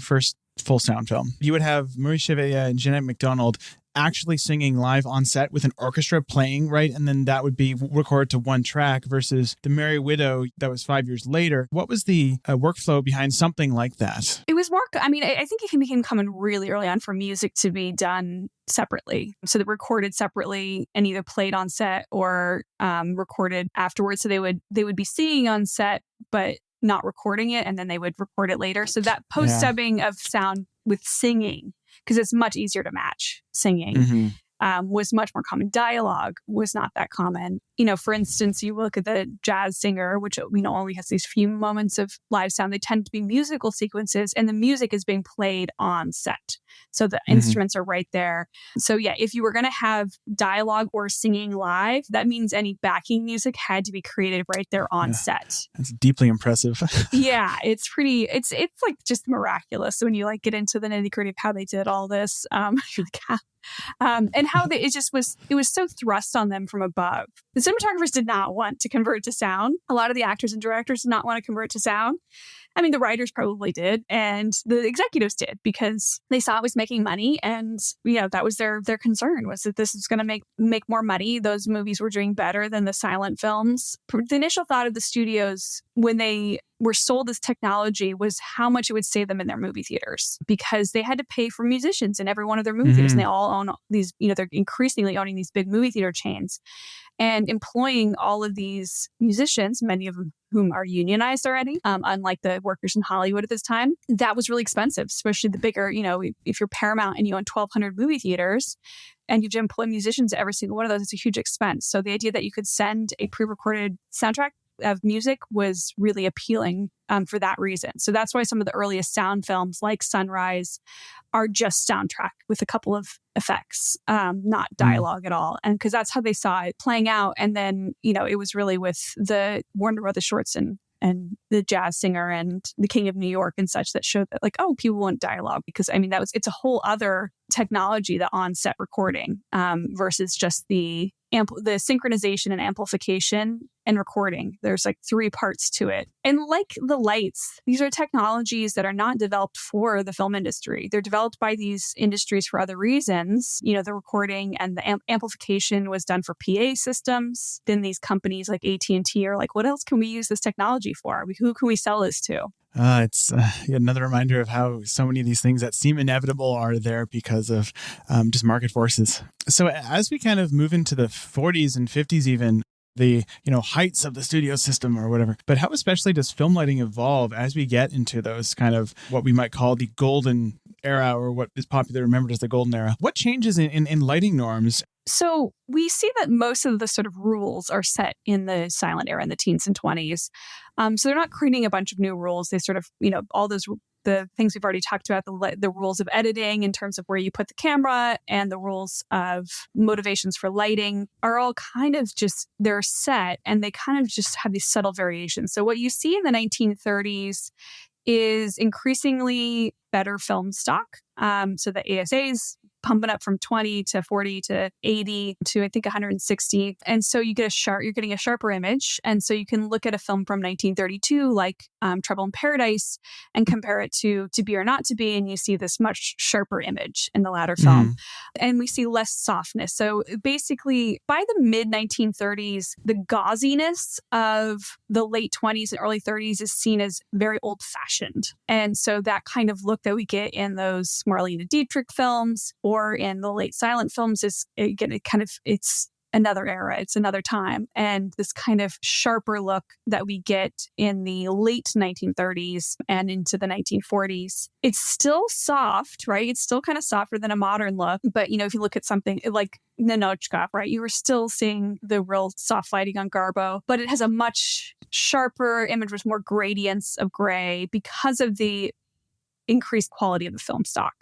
first full sound film, you would have Maurice Chevalier and Jeanette MacDonald actually singing live on set with an orchestra playing, right? And then that would be recorded to one track versus The Merry Widow that was 5 years later. What was the workflow behind something like that? It was more, I think it became common really early on for music to be done separately. So they recorded separately and either played on set or recorded afterwards. So they would be singing on set, but not recording it, and then they would record it later. So that post-dubbing of sound with singing, because it's much easier to match singing, was much more common. Dialogue was not that common. For instance, you look at the jazz singer, which only has these few moments of live sound. They tend to be musical sequences, and the music is being played on set. So the instruments are right there. So yeah, if you were going to have dialogue or singing live, that means any backing music had to be created right there on set. That's deeply impressive. Yeah, it's like just miraculous when you get into the nitty gritty of how they did all this. You're like, and how it was so thrust on them from above. The cinematographers did not want to convert to sound. A lot of the actors and directors did not want to convert to sound. I mean, the writers probably did, and the executives did because they saw it was making money, and that was their concern, was that this is going to make more money. Those movies were doing better than the silent films. The initial thought of the studios when they were sold this technology was how much it would save them in their movie theaters, because they had to pay for musicians in every one of their movie theaters, and they all own these, they're increasingly owning these big movie theater chains and employing all of these musicians, many of them whom are unionized already, unlike the workers in Hollywood at this time. That was really expensive, especially the bigger, if you're Paramount and you own 1,200 movie theaters and you have to employ musicians at every single one of those, it's a huge expense. So the idea that you could send a pre-recorded soundtrack of music was really appealing for that reason. So that's why some of the earliest sound films like Sunrise are just soundtrack with a couple of effects, not dialogue at all. And because that's how they saw it playing out. And then, it was really with the Warner Brothers shorts and the jazz singer and the King of New York and such that showed that people want dialogue, because it's a whole other technology, the on-set recording versus just the synchronization and amplification and recording. There's 3 parts to it. And like the lights, these are technologies that are not developed for the film industry. They're developed by these industries for other reasons. The recording and the amplification was done for PA systems. Then these companies like AT&T are like, what else can we use this technology for? Who can we sell this to? It's another reminder of how so many of these things that seem inevitable are there because of just market forces. So as we kind of move into the 40s and 50s, even the heights of the studio system or whatever, but how especially does film lighting evolve as we get into those kind of what we might call the golden era, or what is popularly remembered as the golden era? What changes in lighting norms? So we see that most of the sort of rules are set in the silent era in the teens and 20s. So they're not creating a bunch of new rules. They sort of, all those the things we've already talked about, the rules of editing in terms of where you put the camera and the rules of motivations for lighting are all kind of just, they're set, and they kind of just have these subtle variations. So what you see in the 1930s is increasingly better film stock. So the ASA's pumping up from 20 to 40 to 80 to I think 160. And so you're getting a sharper image. And so you can look at a film from 1932 like Trouble in Paradise and compare it to Be or Not to Be, and you see this much sharper image in the latter film. And we see less softness. So basically by the mid 1930s, the gauziness of the late 20s and early 30s is seen as very old fashioned. And so that kind of look that we get in those Marlene Dietrich films or in the late silent films is, again, it's another era, it's another time. And this kind of sharper look that we get in the late 1930s and into the 1940s, it's still soft, right? It's still kind of softer than a modern look. But, if you look at something like Ninochka, right, you were still seeing the real soft lighting on Garbo, but it has a much sharper image with more gradients of gray because of the increased quality of the film stock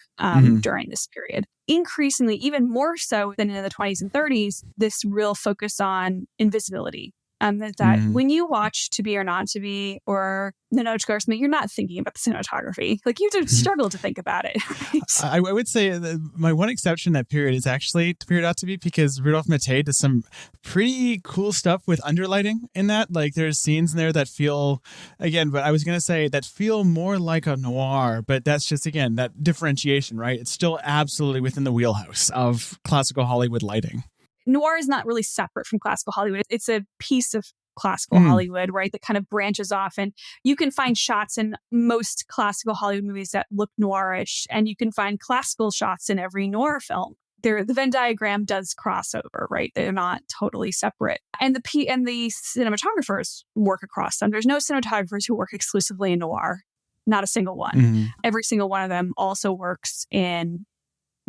during this period. Increasingly, even more so than in the 20s and 30s, this real focus on invisibility. That when you watch To Be or Not to Be or Ninochka or something, you're not thinking about the cinematography. You have to struggle to think about it. Right? I would say that my one exception in that period is actually To Be or Not to Be, because Rudolph Maté does some pretty cool stuff with underlighting in that. There's scenes in there that feel, again, but I was going to say that feel more like a noir, but that's just, again, that differentiation, right? It's still absolutely within the wheelhouse of classical Hollywood lighting. Noir is not really separate from classical Hollywood. It's a piece of classical Hollywood, right? That kind of branches off. And you can find shots in most classical Hollywood movies that look noirish, and you can find classical shots in every noir film. The Venn diagram does cross over, right? They're not totally separate. And the cinematographers work across them. There's no cinematographers who work exclusively in noir. Not a single one. Every single one of them also works in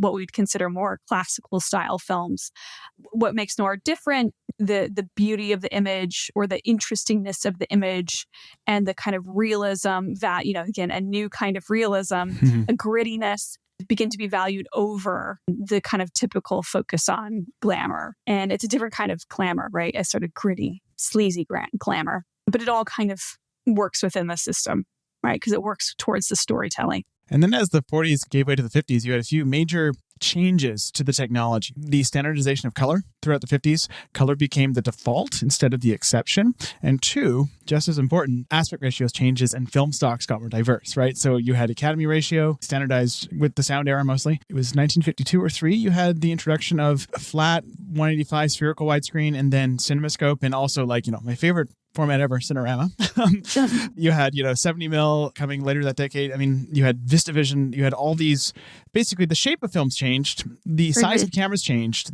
what we'd consider more classical style films. What makes noir different, the beauty of the image or the interestingness of the image and the kind of realism that, again, a new kind of realism, a grittiness begin to be valued over the kind of typical focus on glamour. And it's a different kind of glamour, right? A sort of gritty, sleazy glamour. But it all kind of works within the system, right? Because it works towards the storytelling. And then as the 40s gave way to the 50s, you had a few major changes to the technology. The standardization of color throughout the 50s, color became the default instead of the exception. And 2, just as important, aspect ratios changes and film stocks got more diverse, right? So you had Academy ratio standardized with the sound era mostly. It was 1952 or 3. You had the introduction of a flat 185 spherical widescreen and then CinemaScope, and also my favorite format ever, Cinerama. You had, 70 mil coming later that decade. I mean, you had VistaVision. You had all these, basically the shape of films changed. The size of cameras changed.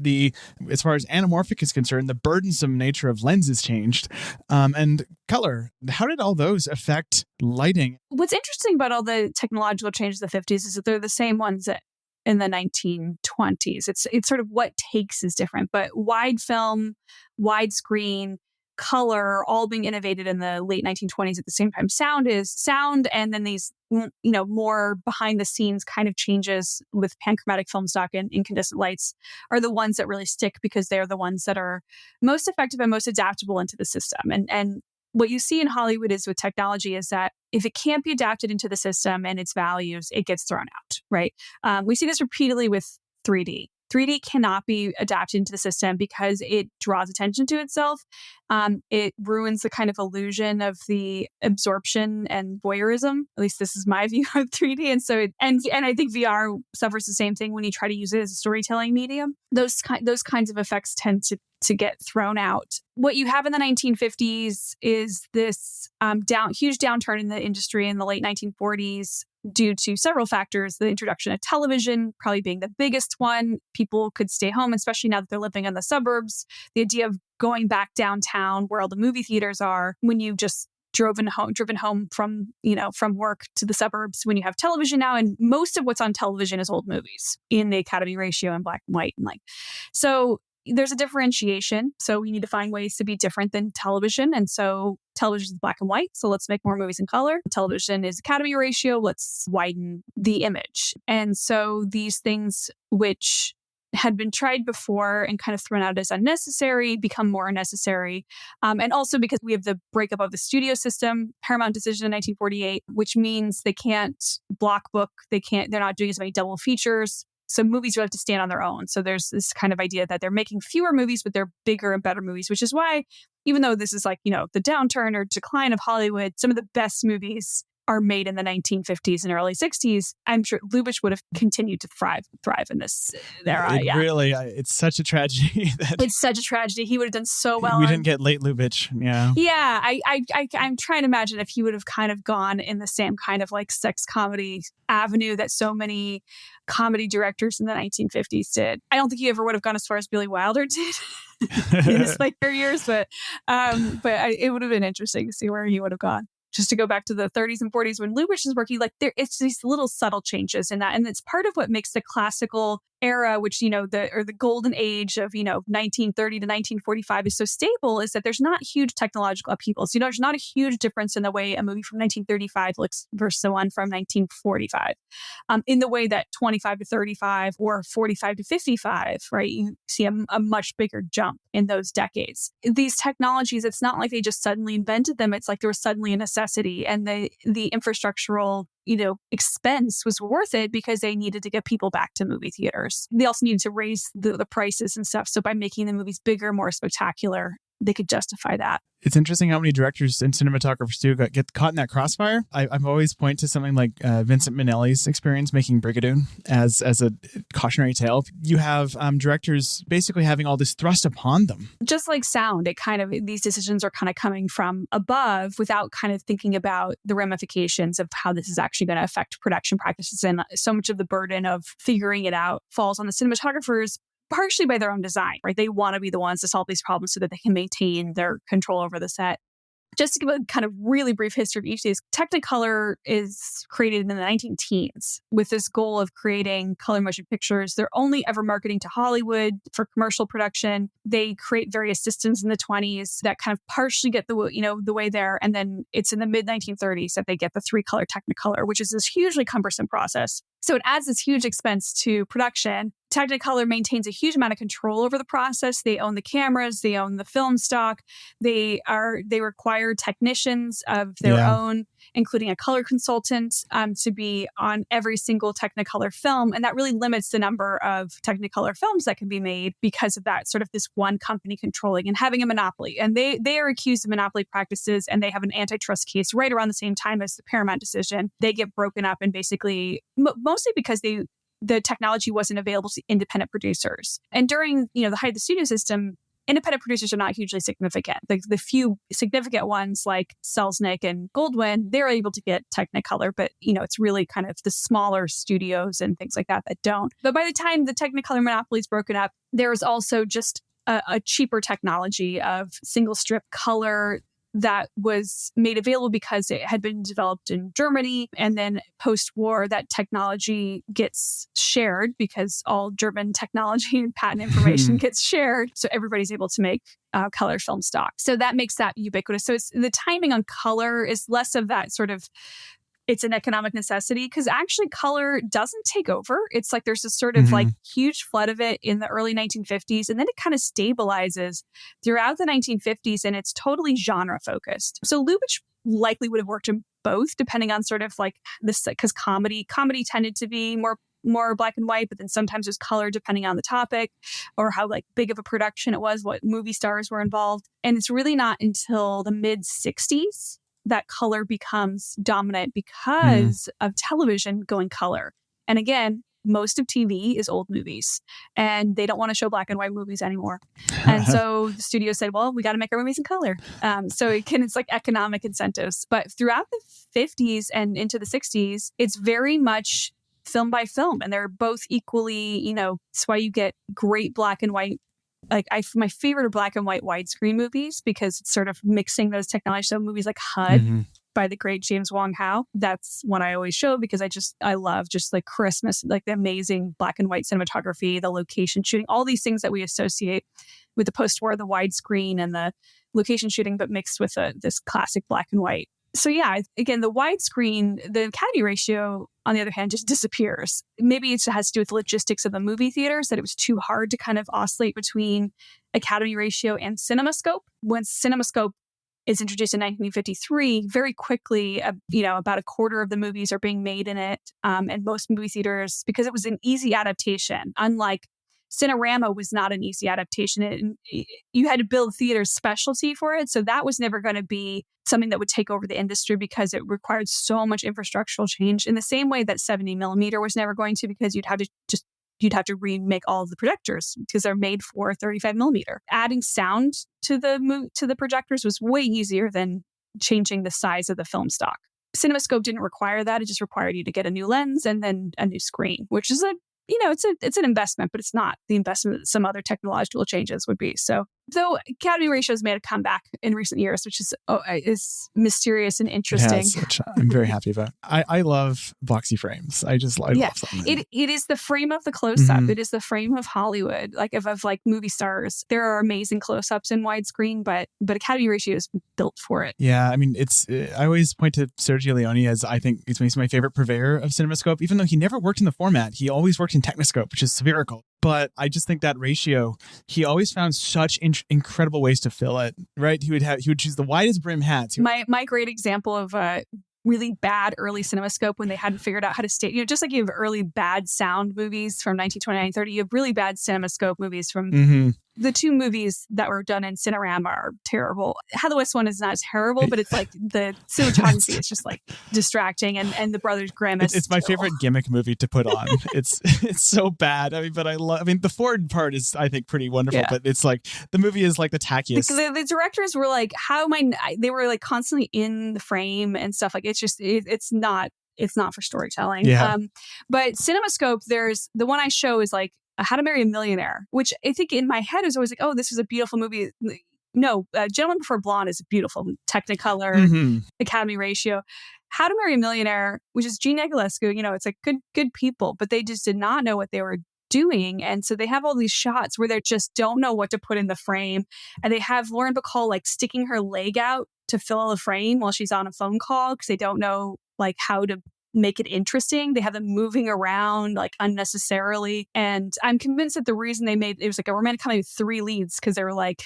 As far as anamorphic is concerned, the burdensome nature of lenses changed. And color. How did all those affect lighting? What's interesting about all the technological changes of the 50s is that they're the same ones that in the 1920s. It's sort of what takes is different, but wide film, widescreen, color all being innovated in the late 1920s at the same time. Sound, and then these, more behind the scenes kind of changes with panchromatic film stock and incandescent lights are the ones that really stick because they're the ones that are most effective and most adaptable into the system. And what you see in Hollywood is with technology is that if it can't be adapted into the system and its values, it gets thrown out, right? We see this repeatedly with 3D. 3D cannot be adapted into the system because it draws attention to itself. It ruins the kind of illusion of the absorption and voyeurism. At least this is my view of 3D. And so, and I think VR suffers the same thing when you try to use it as a storytelling medium. Those kinds of effects tend to get thrown out. What you have in the 1950s is this huge downturn in the industry in the late 1940s. Due to several factors, the introduction of television probably being the biggest one. People could stay home, especially now that they're living in the suburbs. The idea of going back downtown where all the movie theaters are when you just driven home from work to the suburbs, when you have television now, and most of what's on television is old movies in the Academy ratio in black and white. So there's a differentiation. So we need to find ways to be different than television. And so television is black and white. So let's make more movies in color. Television is Academy ratio. Let's widen the image. And so these things which had been tried before and kind of thrown out as unnecessary become more necessary. And also because we have the breakup of the studio system, Paramount decision in 1948, which means they can't block book. They're not doing as many double features. So movies really have to stand on their own. So there's this kind of idea that they're making fewer movies, but they're bigger and better movies, which is why, even though this is the downturn or decline of Hollywood, some of the best movies are made in the 1950s and early 60s. I'm sure Lubitsch would have continued to thrive in this era. It's such a tragedy. It's such a tragedy. He would have done so well. We didn't get late Lubitsch. Yeah. Yeah. I'm trying to imagine if he would have kind of gone in the same kind of sex comedy avenue that so many comedy directors in the 1950s did. I don't think he ever would have gone as far as Billy Wilder did in his later years, but it would have been interesting to see where he would have gone. Just to go back to the 30s and 40s when Lubitsch is working, it's these little subtle changes in that. And it's part of what makes the classical era, which, the golden age of, 1930 to 1945 is so stable, is that there's not huge technological upheavals. There's not a huge difference in the way a movie from 1935 looks versus the one from 1945. In the way that 25 to 35 or 45 to 55, right? You see a much bigger jump in those decades. These technologies, it's not like they just suddenly invented them. It's like there was suddenly a necessity, and the infrastructural expense was worth it because they needed to get people back to movie theaters. They also needed to raise the prices and stuff. So by making the movies bigger, more spectacular, they could justify that. It's interesting how many directors and cinematographers do get caught in that crossfire. I've always point to something like Vincent Minnelli's experience making Brigadoon as a cautionary tale. You have directors basically having all this thrust upon them. Just like sound, these decisions are kind of coming from above without kind of thinking about the ramifications of how this is actually going to affect production practices. And so much of the burden of figuring it out falls on the cinematographers, partially by their own design, right? They want to be the ones to solve these problems so that they can maintain their control over the set. Just to give a kind of really brief history of each of these, Technicolor is created in the 19-teens with this goal of creating color motion pictures. They're only ever marketing to Hollywood for commercial production. They create various systems in the 20s that kind of partially get the way there. And then it's in the mid-1930s that they get the 3-color Technicolor, which is this hugely cumbersome process. So it adds this huge expense to production. Technicolor maintains a huge amount of control over the process. They own the cameras, they own the film stock. They require technicians of their own, including a color consultant, to be on every single Technicolor film. And that really limits the number of Technicolor films that can be made because of that sort of this one company controlling and having a monopoly. And they are accused of monopoly practices, and they have an antitrust case right around the same time as the Paramount decision. They get broken up, and basically, mostly because the technology wasn't available to independent producers. And during, the height of the studio system, independent producers are not hugely significant. The few significant ones like Selznick and Goldwyn, they're able to get Technicolor, but, it's really kind of the smaller studios and things like that don't. But by the time the Technicolor monopoly is broken up, there's also just a cheaper technology of single strip color. that was made available because it had been developed in Germany. And then post-war, that technology gets shared because all German technology and patent information gets shared. So everybody's able to make color film stock. So that makes that ubiquitous. So the timing on color is less of that sort of, it's an economic necessity, because actually color doesn't take over. It's like there's this sort of like huge flood of it in the early 1950s, and then it kind of stabilizes throughout the 1950s, and it's totally genre focused. So Lubitsch likely would have worked in both, depending on sort of like this, because comedy tended to be more black and white, but then sometimes there's color depending on the topic or how like big of a production it was, what movie stars were involved. And it's really not until the mid 60s that color becomes dominant because of television going color. And again, most of TV is old movies, and they don't want to show black and white movies anymore. And so the studio said, well, we got to make our movies in color. So it's like economic incentives. But throughout the 50s and into the 60s, it's very much film by film, and they're both equally, that's why you get great black and white. Like my favorite are black and white widescreen movies, because it's sort of mixing those technologies. So movies like HUD by the great James Wong Howe, that's one I always show, because I love just like Christmas, like the amazing black and white cinematography, the location shooting, all these things that we associate with the post-war, the widescreen and the location shooting, but mixed with this classic black and white. So yeah, again, the widescreen, the Academy ratio, on the other hand, just disappears. Maybe it has to do with the logistics of the movie theaters, that it was too hard to kind of oscillate between Academy ratio and CinemaScope. When CinemaScope is introduced in 1953, very quickly, about a quarter of the movies are being made in it. And most movie theaters, because it was an easy adaptation, unlike Cinerama was not an easy adaptation. You had to build theater's specialty for it. So that was never going to be something that would take over the industry, because it required so much infrastructural change, in the same way that 70 millimeter was never going to, because you'd have to remake all of the projectors because they're made for 35 millimeter. Adding sound to the projectors was way easier than changing the size of the film stock. CinemaScope didn't require that. It just required you to get a new lens and then a new screen, which is it's an investment, but it's not the investment that some other technological changes would be. So, though Academy ratio has made a comeback in recent years, which is mysterious and interesting. Yes, which I'm very happy about. I love boxy frames. I love them. It is the frame of the close-up. It is the frame of Hollywood, like of like movie stars. There are amazing close-ups in widescreen, but Academy ratio is built for it. Yeah, I mean, I always point to Sergio Leone as, I think he's my favorite purveyor of CinemaScope, even though he never worked in the format. He always worked in Technoscope, which is spherical. But I just think that ratio, he always found such incredible ways to fill it, right? He would choose the widest brim hats. My great example of really bad early CinemaScope, when they hadn't figured out how to stay, just like you have early bad sound movies from 1929 30, you have really bad CinemaScope movies from the two movies that were done in Cinerama are terrible. How the West one is not terrible, but it's like the cinematography is just like distracting, and the Brothers Grimm is it's my favorite gimmick movie to put on. It's so bad. The Ford part is, I think, pretty wonderful, but it's like the movie is like the tackiest. The directors were like, they were like constantly in the frame and stuff. Like it's not for storytelling. Yeah. But CinemaScope, there's the one I show is like How to Marry a Millionaire, which I think in my head is always like, oh, this is a beautiful movie. No, Gentleman Before Blonde is a beautiful Technicolor Academy ratio. How to Marry a Millionaire, which is Gene Egolescu, it's like good people, but they just did not know what they were doing. And so they have all these shots where they just don't know what to put in the frame. And they have Lauren Bacall like sticking her leg out to fill the frame while she's on a phone call, because they don't know like how to make it interesting. They have them moving around like unnecessarily. And I'm convinced that the reason they made it was like a romantic comedy with 3 leads, because they were like,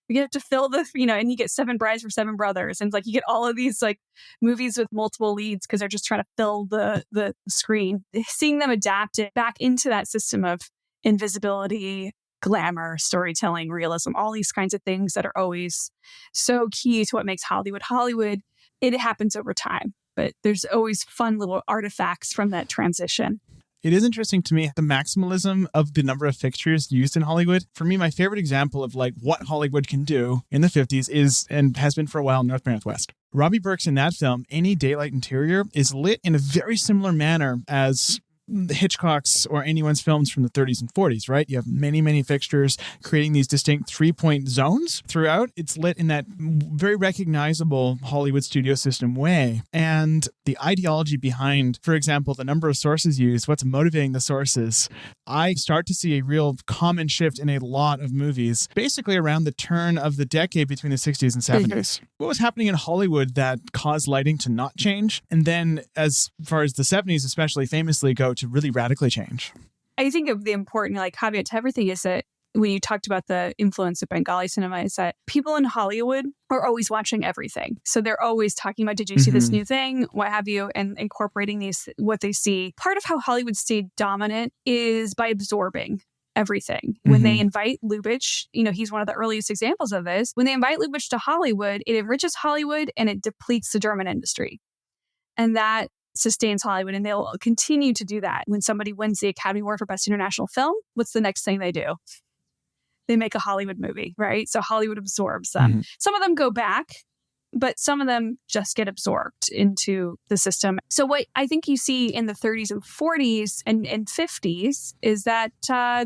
we get to fill the, and you get 7 Brides for 7 Brothers. And it's like you get all of these like movies with multiple leads because they're just trying to fill the screen. Seeing them adapt it back into that system of invisibility, glamour, storytelling, realism, all these kinds of things that are always so key to what makes Hollywood Hollywood. It happens over time, but there's always fun little artifacts from that transition. It is interesting to me, the maximalism of the number of fixtures used in Hollywood. For me, my favorite example of like what Hollywood can do in the 50s is, and has been for a while, North by Northwest. Robbie Burks in that film, any daylight interior is lit in a very similar manner as Hitchcock's or anyone's films from the 30s and 40s, right? You have many, many fixtures creating these distinct 3-point zones throughout. It's lit in that very recognizable Hollywood studio system way. And the ideology behind, for example, the number of sources used, what's motivating the sources, I start to see a real common shift in a lot of movies, basically around the turn of the decade between the 60s and 70s. What was happening in Hollywood that caused lighting to not change? And then as far as the 70s especially famously go to really radically change? I think of the important caveat to everything is that when you talked about the influence of Bengali cinema is that people in Hollywood are always watching everything. So they're always talking about, did you see this new thing? What have you? And incorporating what they see. Part of how Hollywood stayed dominant is by absorbing everything. When they invite Lubitsch, he's one of the earliest examples of this. When they invite Lubitsch to Hollywood, it enriches Hollywood and it depletes the German industry. And that sustains Hollywood, and they'll continue to do that. When somebody wins the Academy Award for Best International Film, what's the next thing they do? They make a Hollywood movie, right? So Hollywood absorbs them. Some of them go back, but some of them just get absorbed into the system. So what I think you see in the 30s and 40s and 50s is that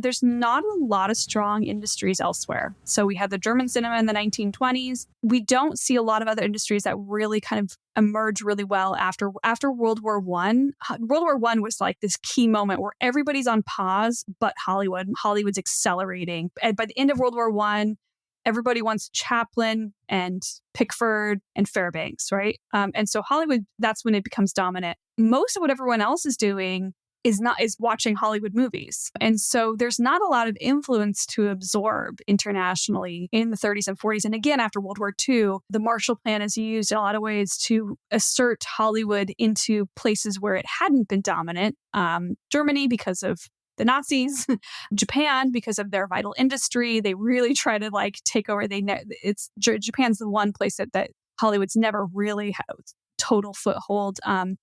there's not a lot of strong industries elsewhere. So we had the German cinema in the 1920s. We don't see a lot of other industries that really kind of emerge really well after World War I. World War I was like this key moment where everybody's on pause, but Hollywood's accelerating. And by the end of World War I, everybody wants Chaplin and Pickford and Fairbanks, right? And so Hollywood, that's when it becomes dominant. Most of what everyone else is doing is watching Hollywood movies. And so there's not a lot of influence to absorb internationally in the 30s and 40s. And again, after World War II, the Marshall Plan is used in a lot of ways to assert Hollywood into places where it hadn't been dominant. Germany, because of the Nazis, Japan, because of their vital industry, they really try to take over. Japan's the one place that Hollywood's never really had total foothold.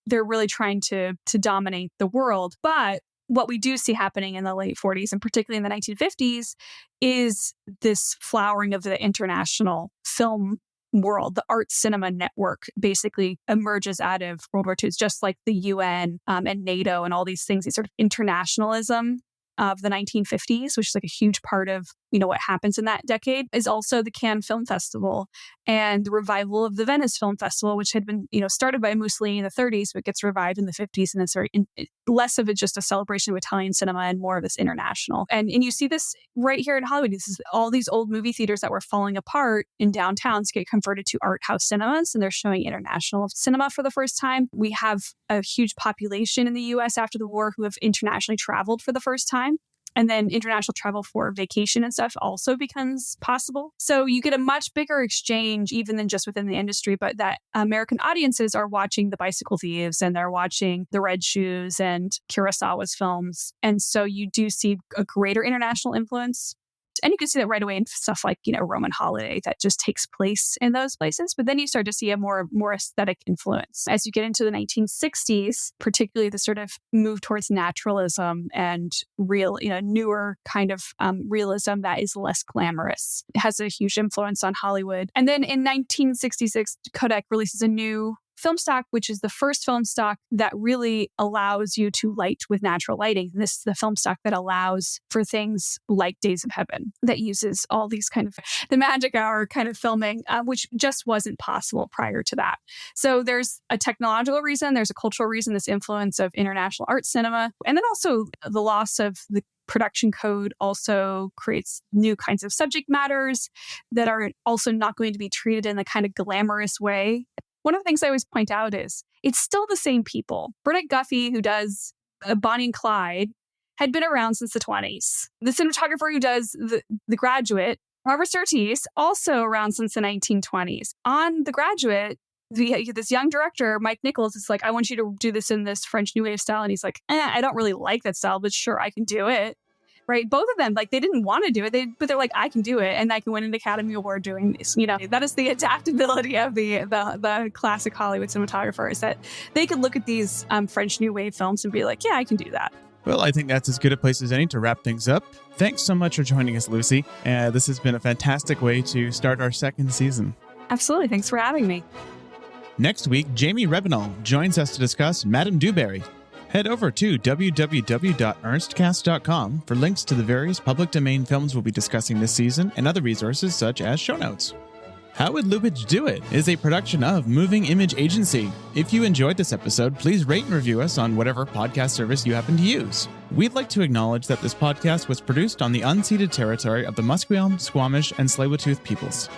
They're really trying to dominate the world. But what we do see happening in the late 40s and particularly in the 1950s is this flowering of the international film world. The art cinema network basically emerges out of World War II. It's just like the UN and NATO and all these things, these sort of internationalism of the 1950s, which is a huge part of what happens in that decade, is also the Cannes Film Festival and the revival of the Venice Film Festival, which had been started by Mussolini in the 30s, but gets revived in the 50s, and it's less of it just a celebration of Italian cinema and more of this international. And you see this right here in Hollywood. This is all these old movie theaters that were falling apart in downtowns get converted to art house cinemas, and they're showing international cinema for the first time. We have a huge population in the U.S. after the war who have internationally traveled for the first time. And then international travel for vacation and stuff also becomes possible. So you get a much bigger exchange even than just within the industry, but that American audiences are watching The Bicycle Thieves and they're watching The Red Shoes and Kurosawa's films. And so you do see a greater international influence. And you can see that right away in stuff like, Roman Holiday that just takes place in those places. But then you start to see a more aesthetic influence. As you get into the 1960s, particularly the sort of move towards naturalism and real, newer kind of realism that is less glamorous. It has a huge influence on Hollywood. And then in 1966, Kodak releases a new film stock, which is the first film stock that really allows you to light with natural lighting. And this is the film stock that allows for things like Days of Heaven, that uses all these kind of the magic hour kind of filming, which just wasn't possible prior to that. So there's a technological reason, there's a cultural reason, this influence of international art cinema, and then also the loss of the production code also creates new kinds of subject matters that are also not going to be treated in the kind of glamorous way. One of the things I always point out is it's still the same people. Burnett Guffey, who does Bonnie and Clyde, had been around since the 20s. The cinematographer who does The Graduate, Robert Surtees, also around since the 1920s. On The Graduate, this young director, Mike Nichols, is like, I want you to do this in this French New Wave style. And he's like, I don't really like that style, but sure, I can do it. Right? Both of them, they didn't want to do it, but they're like, I can do it. And I can win an Academy Award doing this. That is the adaptability of the classic Hollywood cinematographer, is that they could look at these French New Wave films and be like, yeah, I can do that. Well, I think that's as good a place as any to wrap things up. Thanks so much for joining us, Luci. This has been a fantastic way to start our second season. Absolutely. Thanks for having me. Next week, Jaime Rebanal joins us to discuss Madame DuBarry. Head over to www.ernstcast.com for links to the various public domain films we'll be discussing this season and other resources such as show notes. How Would Lubitsch Do It is a production of Moving Image Agency. If you enjoyed this episode, please rate and review us on whatever podcast service you happen to use. We'd like to acknowledge that this podcast was produced on the unceded territory of the Musqueam, Squamish, and Tsleil-Waututh peoples.